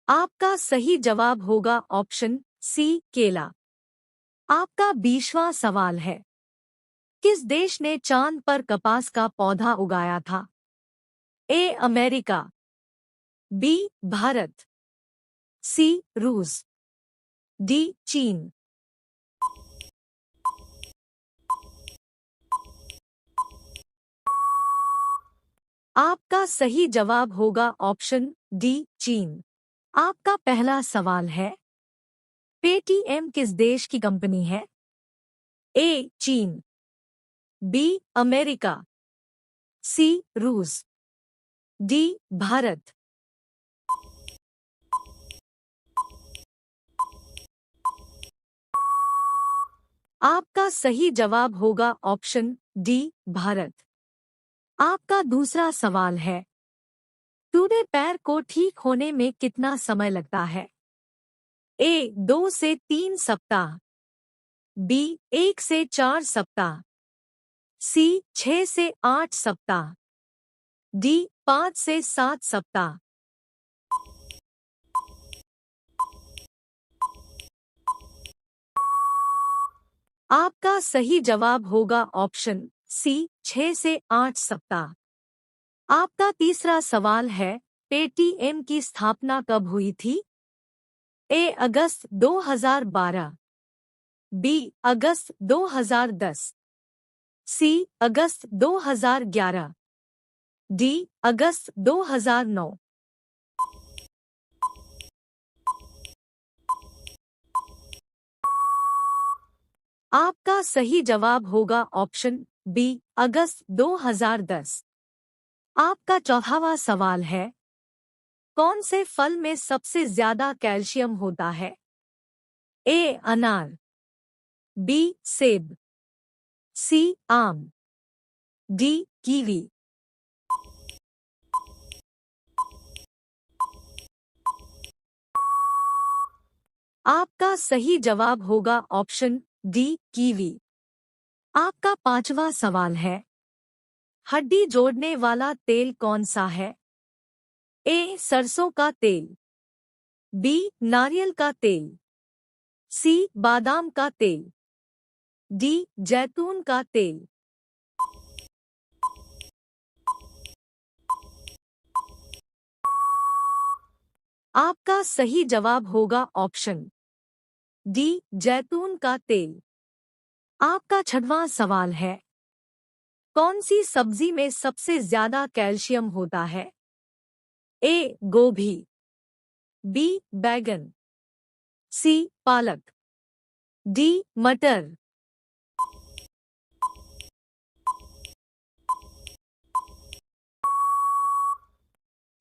आपका सही जवाब होगा ऑप्शन सी केला। आपका 20वां सवाल है, किस देश ने चांद पर कपास का पौधा उगाया था? ए अमेरिका, बी भारत, सी रूस, डी चीन। आपका सही जवाब होगा ऑप्शन डी चीन। आपका पहला सवाल है, पेटीएम किस देश की कंपनी है? ए चीन, बी अमेरिका, सी रूस, डी भारत। आपका सही जवाब होगा ऑप्शन डी भारत। आपका दूसरा सवाल है, टूटे पैर को ठीक होने में कितना समय लगता है? ए 2 से 3 सप्ताह, बी 1 से 4 सप्ताह, सी 6 से 8 सप्ताह, डी 5 से 7 सप्ताह। आपका सही जवाब होगा ऑप्शन सी 6 से 8 सप्ताह। आपका तीसरा सवाल है, पेटीएम की स्थापना कब हुई थी? ए अगस्त 2012, बी अगस्त 2010, सी अगस्त 2011, डी अगस्त 2009। आपका सही जवाब होगा ऑप्शन बी अगस्त 2010। आपका चौथावा सवाल है, कौन से फल में सबसे ज्यादा कैल्शियम होता है? ए अनार, बी सेब, सी आम, डी कीवी। आपका सही जवाब होगा ऑप्शन डी कीवी। आपका पांचवा सवाल है, हड्डी जोड़ने वाला तेल कौन सा है? ए सरसों का तेल, बी नारियल का तेल, सी बादाम का तेल, डी जैतून का तेल। आपका सही जवाब होगा ऑप्शन डी जैतून का तेल। आपका छठवां सवाल है, कौन सी सब्जी में सबसे ज्यादा कैल्शियम होता है? ए गोभी, बी बैगन, सी पालक, डी मटर।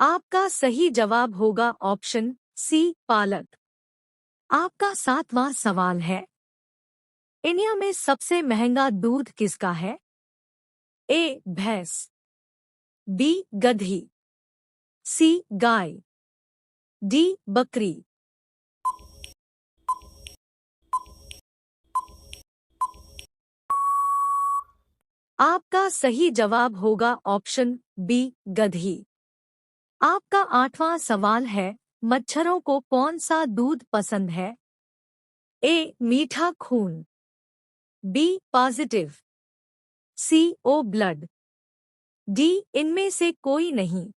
आपका सही जवाब होगा ऑप्शन सी पालक। आपका सातवां सवाल है, इंडिया में सबसे महंगा दूध किसका है? ए भैंस, बी गधी, सी गाय, डी बकरी। आपका सही जवाब होगा ऑप्शन बी गधी। आपका आठवां सवाल है, मच्छरों को कौन सा दूध पसंद है? ए मीठा खून, बी पॉजिटिव, सी ओ ब्लड, डी इनमें से कोई नहीं।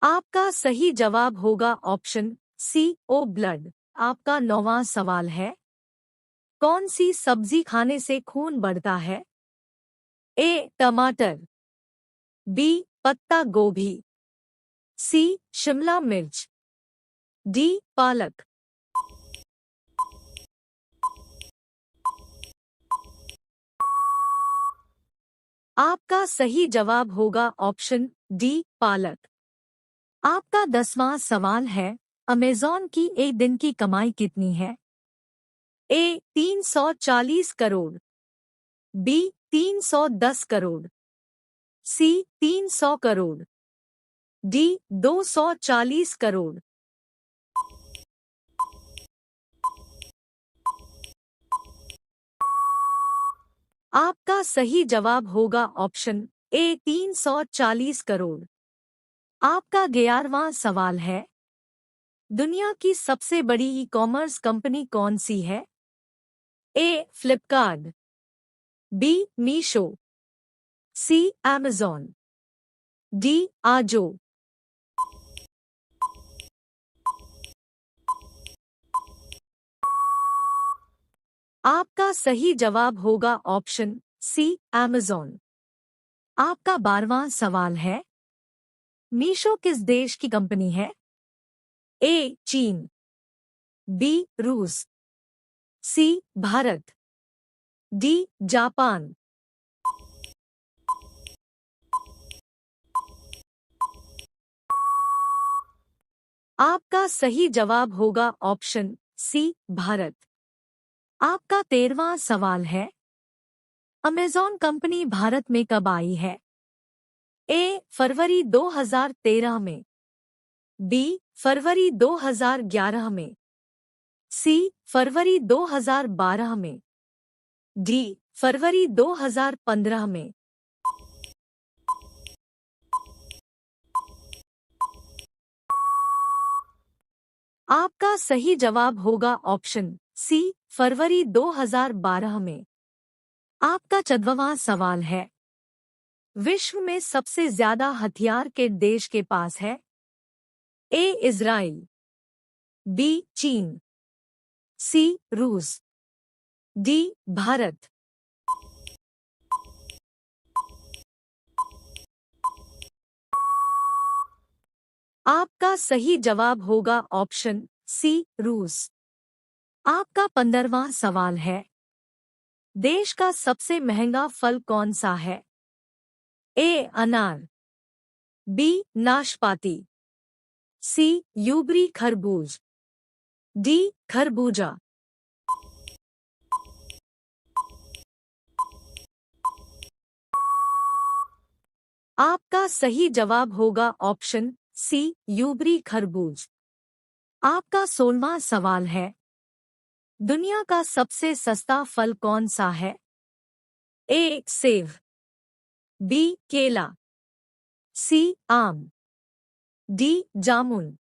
आपका सही जवाब होगा ऑप्शन सी ओ ब्लड। आपका नौवां सवाल है, कौन सी सब्जी खाने से खून बढ़ता है? ए टमाटर, बी पत्ता गोभी, सी शिमला मिर्च, डी पालक। आपका सही जवाब होगा ऑप्शन डी पालक। आपका 10वां सवाल है, अमेज़न की एक दिन की कमाई कितनी है? ए 340 करोड़, बी 310 करोड़, सी 300 करोड़, डी 240 करोड़। आपका सही जवाब होगा ऑप्शन ए 340 करोड़। आपका 11वां सवाल है, दुनिया की सबसे बड़ी ई कॉमर्स कंपनी कौन सी है? ए फ्लिपकार्ट, बी मीशो, सी अमेज़न, डी आजो। आपका सही जवाब होगा ऑप्शन सी अमेज़न। आपका 12वां सवाल है, मीशो किस देश की कंपनी है? ए चीन, बी रूस, सी भारत, डी जापान। आपका सही जवाब होगा ऑप्शन सी भारत। आपका 13वां सवाल है, अमेज़न कंपनी भारत में कब आई है? ए फरवरी 2013 में, बी फरवरी 2011 में, सी फरवरी 2012 में, डी फरवरी 2015 में। आपका सही जवाब होगा ऑप्शन सी फरवरी 2012 में। आपका 14वां सवाल है, विश्व में सबसे ज्यादा हथियार के देश के पास है? ए इजराइल, बी चीन, सी रूस, डी भारत। आपका सही जवाब होगा ऑप्शन सी रूस। आपका 15वां सवाल है, देश का सबसे महंगा फल कौन सा है? ए अनार, बी नाशपाती, सी यूबरी खरबूज, डी खरबूजा। आपका सही जवाब होगा ऑप्शन सी यूबरी खरबूज। आपका 16वां सवाल है, दुनिया का सबसे सस्ता फल कौन सा है? ए सेब, बी केला, सी आम, डी जामुन।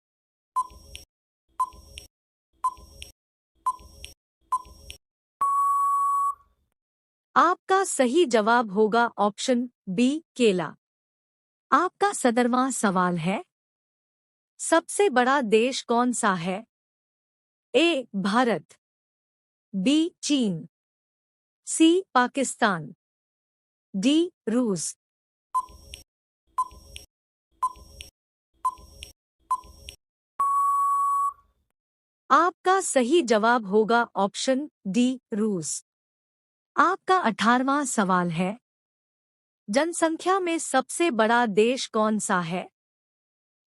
आपका सही जवाब होगा ऑप्शन बी केला। आपका 17वां सवाल है, सबसे बड़ा देश कौन सा है? ए भारत, बी चीन, सी पाकिस्तान, डी रूस। आपका सही जवाब होगा ऑप्शन डी रूस। आपका 18वां सवाल है, जनसंख्या में सबसे बड़ा देश कौन सा है?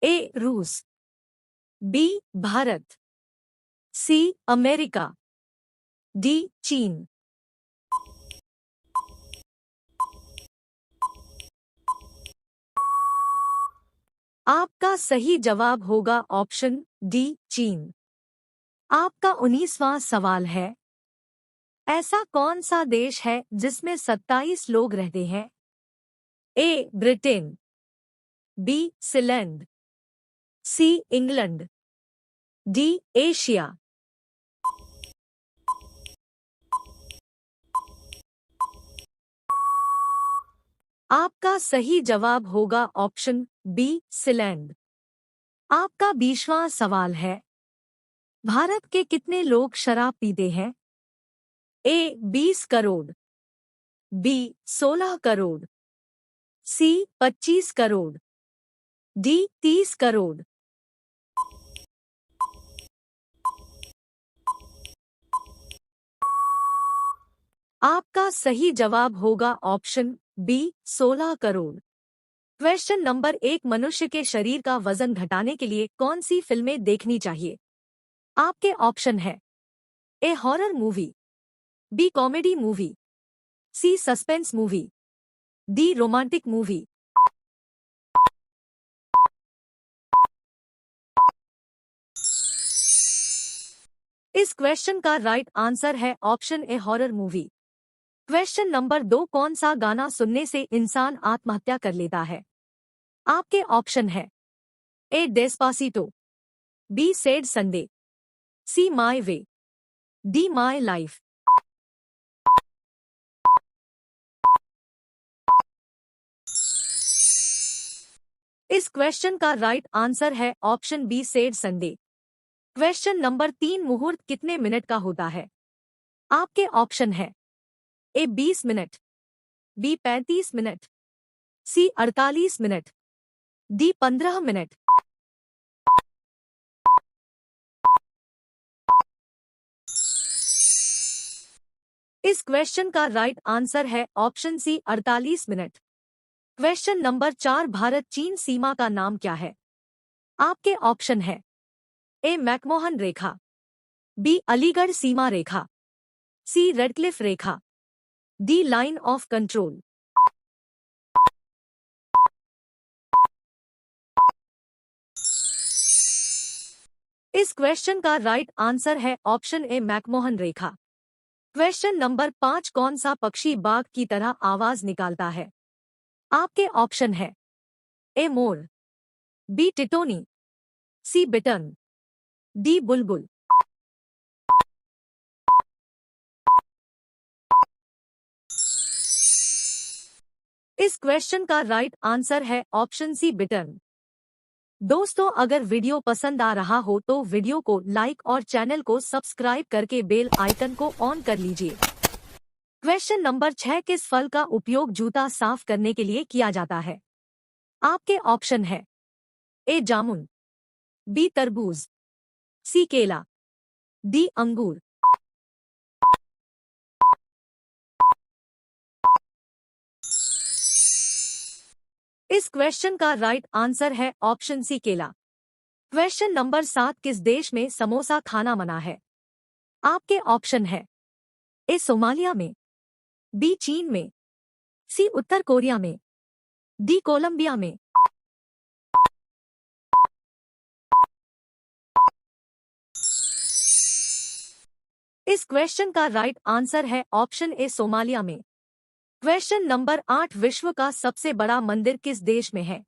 ए रूस, B Bharat, C America, D चीन। आपका सही जवाब होगा ऑप्शन डी चीन। आपका 19वां सवाल है, ऐसा कौन सा देश है जिसमें 27 लोग रहते हैं? A Britain, B Sealand, C England, D Asia. आपका सही जवाब होगा ऑप्शन बी सीलैंड। आपका 20वां सवाल है, भारत के कितने लोग शराब पीते हैं? A 20 crore, B 16 crore, C 25 crore, D 30 crore. आपका सही जवाब होगा ऑप्शन बी 16 करोड़। क्वेश्चन नंबर 1, मनुष्य के शरीर का वजन घटाने के लिए कौन सी फिल्में देखनी चाहिए? आपके ऑप्शन है, A horror movie, B comedy movie, C suspense movie, D romantic movie. इस क्वेश्चन का राइट आंसर है option A horror movie. Question number 2, कौन सा गाना सुनने से इंसान आत्महत्या कर लेता है? आपके ऑप्शन है, A Despacito, B sad Sunday, C my way, D my life. इस क्वेश्चन का राइट आंसर है option B sad Sunday. Question number 3, मुहूर्त कितने मिनट का होता है? आपके ऑप्शन है A 20 minute, B 35 minute, C 48 minute, D 15 minute. इस क्वेश्चन का राइट आंसर है option C 48 minute. Question number 4, भारत चीन सीमा का नाम क्या है? आपके ऑप्शन है ए मैकमोहन रेखा, बी अलीगढ़ सीमा रेखा, सी रेडक्लिफ रेखा, डी लाइन ऑफ कंट्रोल। इस क्वेश्चन का राइट आंसर है ऑप्शन ए मैकमोहन रेखा। क्वेश्चन नंबर 5, कौन सा पक्षी बाघ की तरह आवाज निकालता है? आपके ऑप्शन है ए मोर, बी टिटोनी, सी बिटर्न, डी बुलबुल। इस क्वेश्चन का राइट आंसर है ऑप्शन सी बिटर्न। दोस्तों, अगर वीडियो पसंद आ रहा हो तो वीडियो को लाइक और चैनल को सब्सक्राइब करके बेल आइकन को ऑन कर लीजिए। क्वेश्चन नंबर 6, किस फल का उपयोग जूता साफ करने के लिए किया जाता है? आपके ऑप्शन है ए जामुन, बी तरबूज, सी केला, डी अंगूर। इस क्वेश्चन का राइट आंसर है ऑप्शन सी केला। क्वेश्चन नंबर 7, किस देश में समोसा खाना मना है? आपके ऑप्शन है ए सोमालिया में, बी चीन में, सी उत्तर कोरिया में, डी कोलंबिया में। इस क्वेश्चन का राइट आंसर है ऑप्शन ए सोमालिया में। क्वेश्चन नंबर 8, विश्व का सबसे बड़ा मंदिर किस देश में है?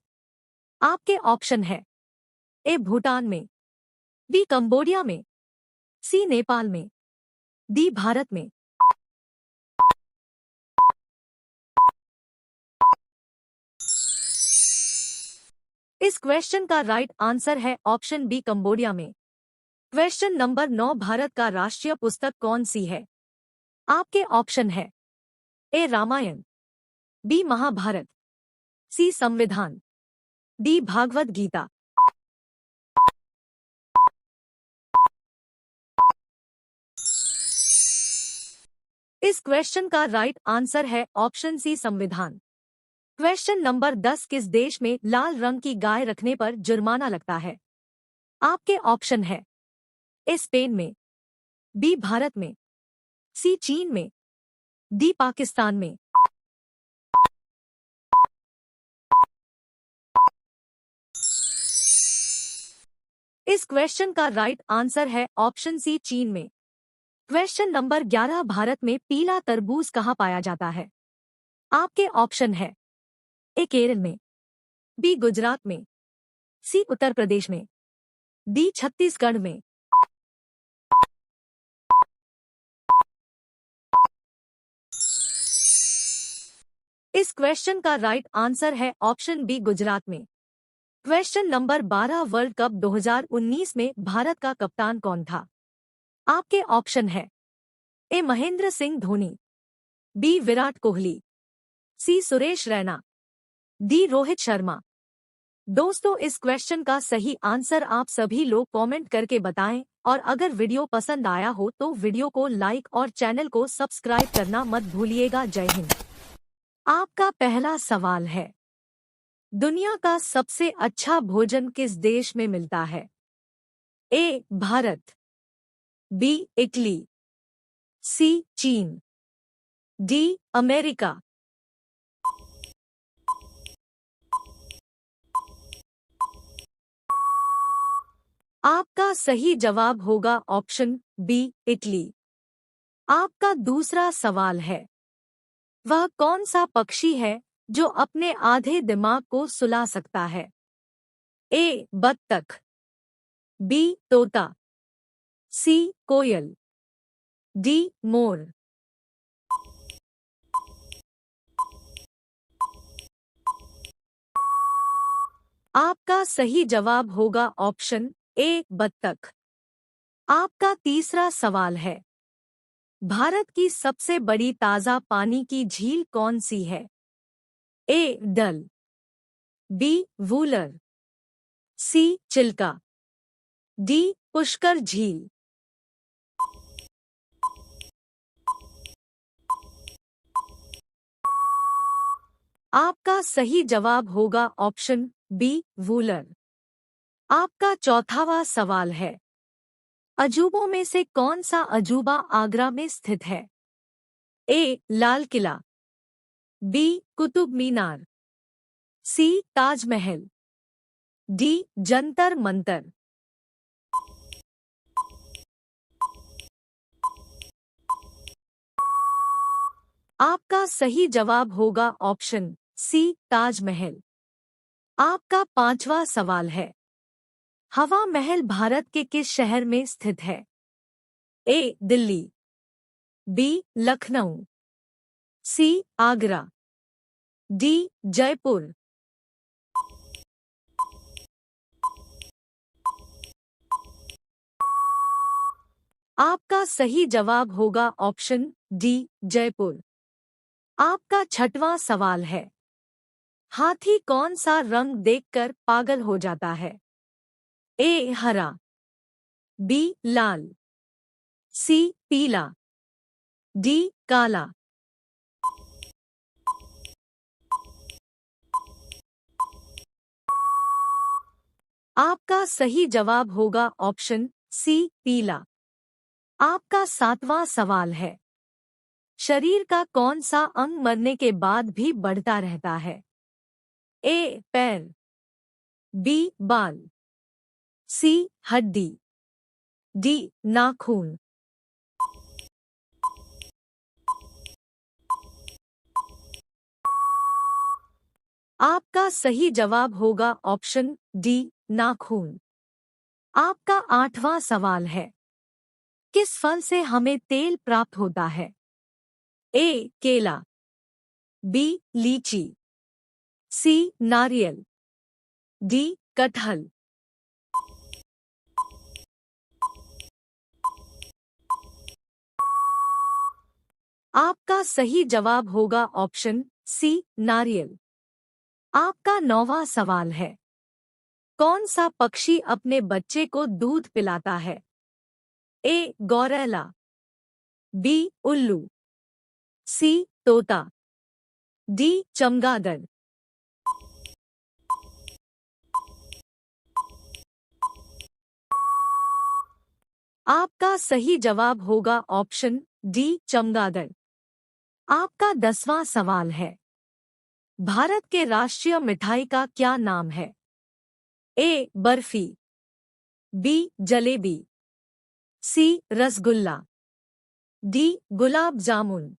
आपके ऑप्शन है ए भूटान में, बी कंबोडिया में, सी नेपाल में, डी भारत में। इस क्वेश्चन का राइट आंसर है ऑप्शन बी कंबोडिया में। क्वेश्चन नंबर 9, भारत का राष्ट्रीय पुस्तक कौन सी है? आपके ऑप्शन है ए रामायण, बी महाभारत, सी संविधान, डी भागवत गीता। इस क्वेश्चन का राइट आंसर है ऑप्शन सी संविधान। क्वेश्चन नंबर 10, किस देश में लाल रंग की गाय रखने पर जुर्माना लगता है? आपके ऑप्शन है ए स्पेन में, बी भारत में, सी चीन में, डी पाकिस्तान में। इस क्वेश्चन का राइट आंसर है ऑप्शन सी चीन में। क्वेश्चन नंबर 11, भारत में पीला तरबूज कहाँ पाया जाता है? आपके ऑप्शन है ए केरल में, बी गुजरात में, सी उत्तर प्रदेश में, डी छत्तीसगढ़ में। इस क्वेश्चन का राइट आंसर है ऑप्शन बी गुजरात में। क्वेश्चन नंबर 12, वर्ल्ड कप 2019 में भारत का कप्तान कौन था? आपके ऑप्शन है ए महेंद्र सिंह धोनी, बी विराट कोहली, सी सुरेश रैना, डी रोहित शर्मा। दोस्तों, इस क्वेश्चन का सही आंसर आप सभी लोग कमेंट करके बताएं और अगर वीडियो पसंद आया हो तो वीडियो को लाइक और चैनल को सब्सक्राइब करना मत भूलिएगा। जय हिंद। आपका पहला सवाल है, दुनिया का सबसे अच्छा भोजन किस देश में मिलता है? ए भारत, बी इटली, सी चीन, डी अमेरिका। आपका सही जवाब होगा ऑप्शन बी इटली। आपका दूसरा सवाल है, वह कौन सा पक्षी है जो अपने आधे दिमाग को सुला सकता है? ए बत्तख, बी तोता, सी कोयल, डी मोर। आपका सही जवाब होगा ऑप्शन ए बत्तख। आपका तीसरा सवाल है, भारत की सबसे बड़ी ताजा पानी की झील कौन सी है? ए डल, बी वूलर, सी चिल्का, डी पुष्कर झील। आपका सही जवाब होगा ऑप्शन बी वूलर। आपका चौथावा सवाल है, अजूबों में से कौन सा अजूबा आगरा में स्थित है? ए लाल किला, बी कुतुब मीनार, सी ताजमहल, डी जंतर मंतर। आपका सही जवाब होगा ऑप्शन सी ताजमहल। आपका पांचवा सवाल है, हवा महल भारत के किस शहर में स्थित है? ए दिल्ली, बी लखनऊ, सी आगरा, डी जयपुर। आपका सही जवाब होगा ऑप्शन डी जयपुर। आपका छठवां सवाल है, हाथी कौन सा रंग देखकर पागल हो जाता है? ए हरा, बी लाल, सी पीला, डी काला। आपका सही जवाब होगा ऑप्शन सी पीला। आपका सातवां सवाल है, शरीर का कौन सा अंग मरने के बाद भी बढ़ता रहता है? ए पैर, बी बाल, सी हड्डी, डी नाखून। आपका सही जवाब होगा ऑप्शन डी नाखून। आपका आठवां सवाल है, किस फल से हमें तेल प्राप्त होता है? ए केला, बी लीची, सी नारियल, डी कटहल। आपका सही जवाब होगा ऑप्शन सी नारियल। आपका नौवां सवाल है, कौन सा पक्षी अपने बच्चे को दूध पिलाता है? ए गौरैला, बी उल्लू, सी तोता, डी चमगादड़। आपका सही जवाब होगा ऑप्शन डी चमगादड़। आपका 10वां सवाल है, भारत के राष्ट्रीय मिठाई का क्या नाम है? ए बर्फी, बी जलेबी, सी रसगुल्ला, डी गुलाब जामुन।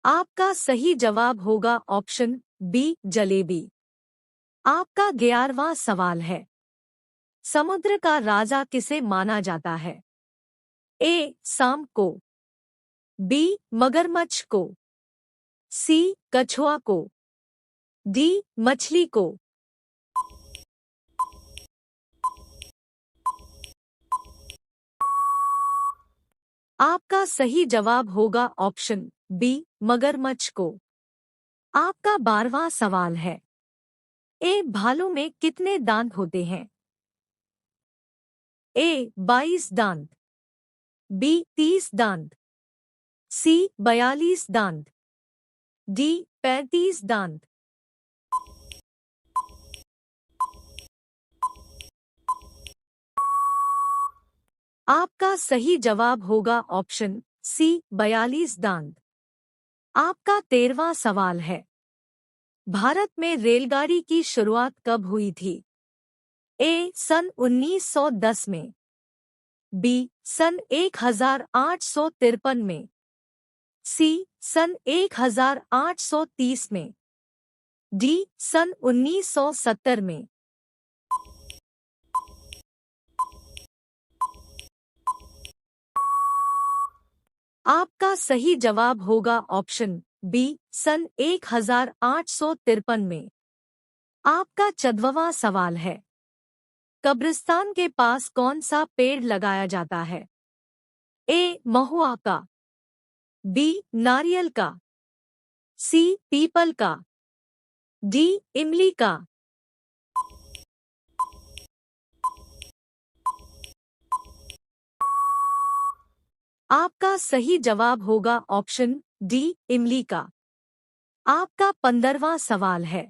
आपका सही जवाब होगा ऑप्शन बी जलेबी। आपका 11वां सवाल है, समुद्र का राजा किसे माना जाता है? ए सांप को, बी मगरमच्छ को, सी कछुआ को, डी मछली को। आपका सही जवाब होगा ऑप्शन बी मगरमच्छ को। आपका 12वां सवाल है, एक भालू में कितने दांत होते हैं? ए 22 दांत, बी 30 दांत, सी 42 दांत, डी 35 दांत। आपका सही जवाब होगा ऑप्शन सी 42 दांत। आपका 13वां सवाल है, भारत में रेलगाड़ी की शुरुआत कब हुई थी? ए सन 1910 में, बी सन 1853 में, सी सन 1830 में, डी सन 1970 में। आपका सही जवाब होगा ऑप्शन बी सन 1853 में। आपका 14वां सवाल है, कब्रिस्तान के पास कौन सा पेड़ लगाया जाता है? ए महुआ का, बी नारियल का, सी पीपल का, डी इमली का। आपका सही जवाब होगा ऑप्शन डी इमली का। आपका 15वां सवाल है,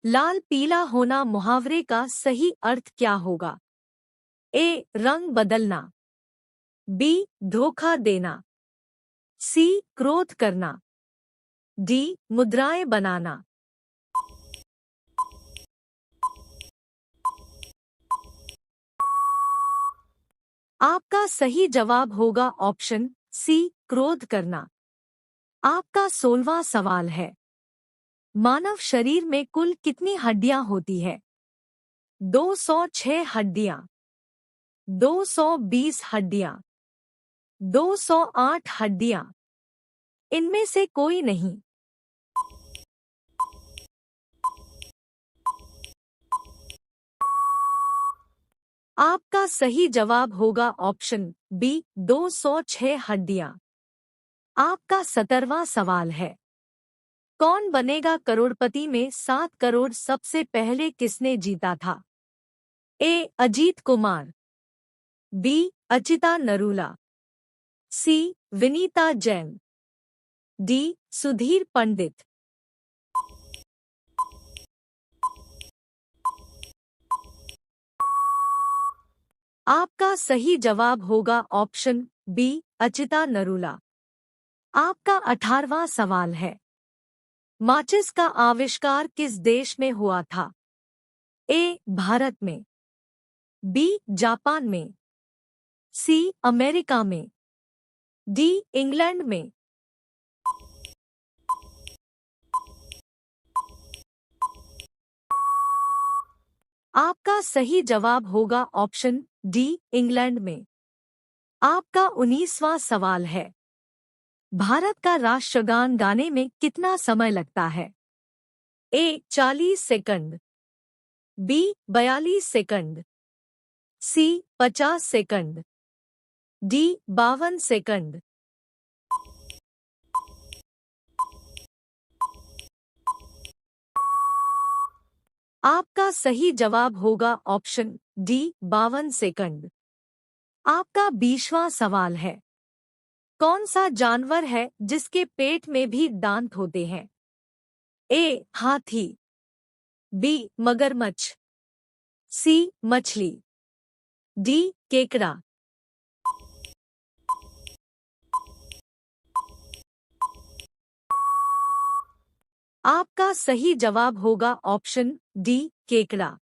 लाल पीला होना मुहावरे का सही अर्थ क्या होगा? ए रंग बदलना, बी धोखा देना, सी क्रोध करना, डी मुद्राएं बनाना। आपका सही जवाब होगा ऑप्शन सी क्रोध करना। आपका 16वां सवाल है, मानव शरीर में कुल कितनी हड्डियां होती है? 206 हड्डियां, 220 हड्डियां, 208 हड्डियां, इनमें से कोई नहीं। आपका सही जवाब होगा ऑप्शन बी 206 हड्डियां। आपका 17वां सवाल है, कौन बनेगा करोड़पति में 7 करोड़ सबसे पहले किसने जीता था? ए अजीत कुमार, बी अचिता नरूला, सी विनीता जैन, डी सुधीर पंडित। आपका सही जवाब होगा ऑप्शन बी अचिता नरूला। आपका 18वां सवाल है, माचिस का आविष्कार किस देश में हुआ था? ए भारत में, बी जापान में, सी अमेरिका में, डी इंग्लैंड में। आपका सही जवाब होगा ऑप्शन डी इंग्लैंड में। आपका 19वां सवाल है, भारत का राष्ट्रगान गाने में कितना समय लगता है? ए 40 सेकंड, बी 42 सेकंड, सी 50 सेकंड, डी 52 सेकंड। आपका सही जवाब होगा ऑप्शन डी 52 सेकंड। आपका 20वां सवाल है, कौन सा जानवर है जिसके पेट में भी दांत होते हैं? ए हाथी, बी मगरमच्छ, सी मछली, डी केकड़ा। आपका सही जवाब होगा ऑप्शन डी केकड़ा।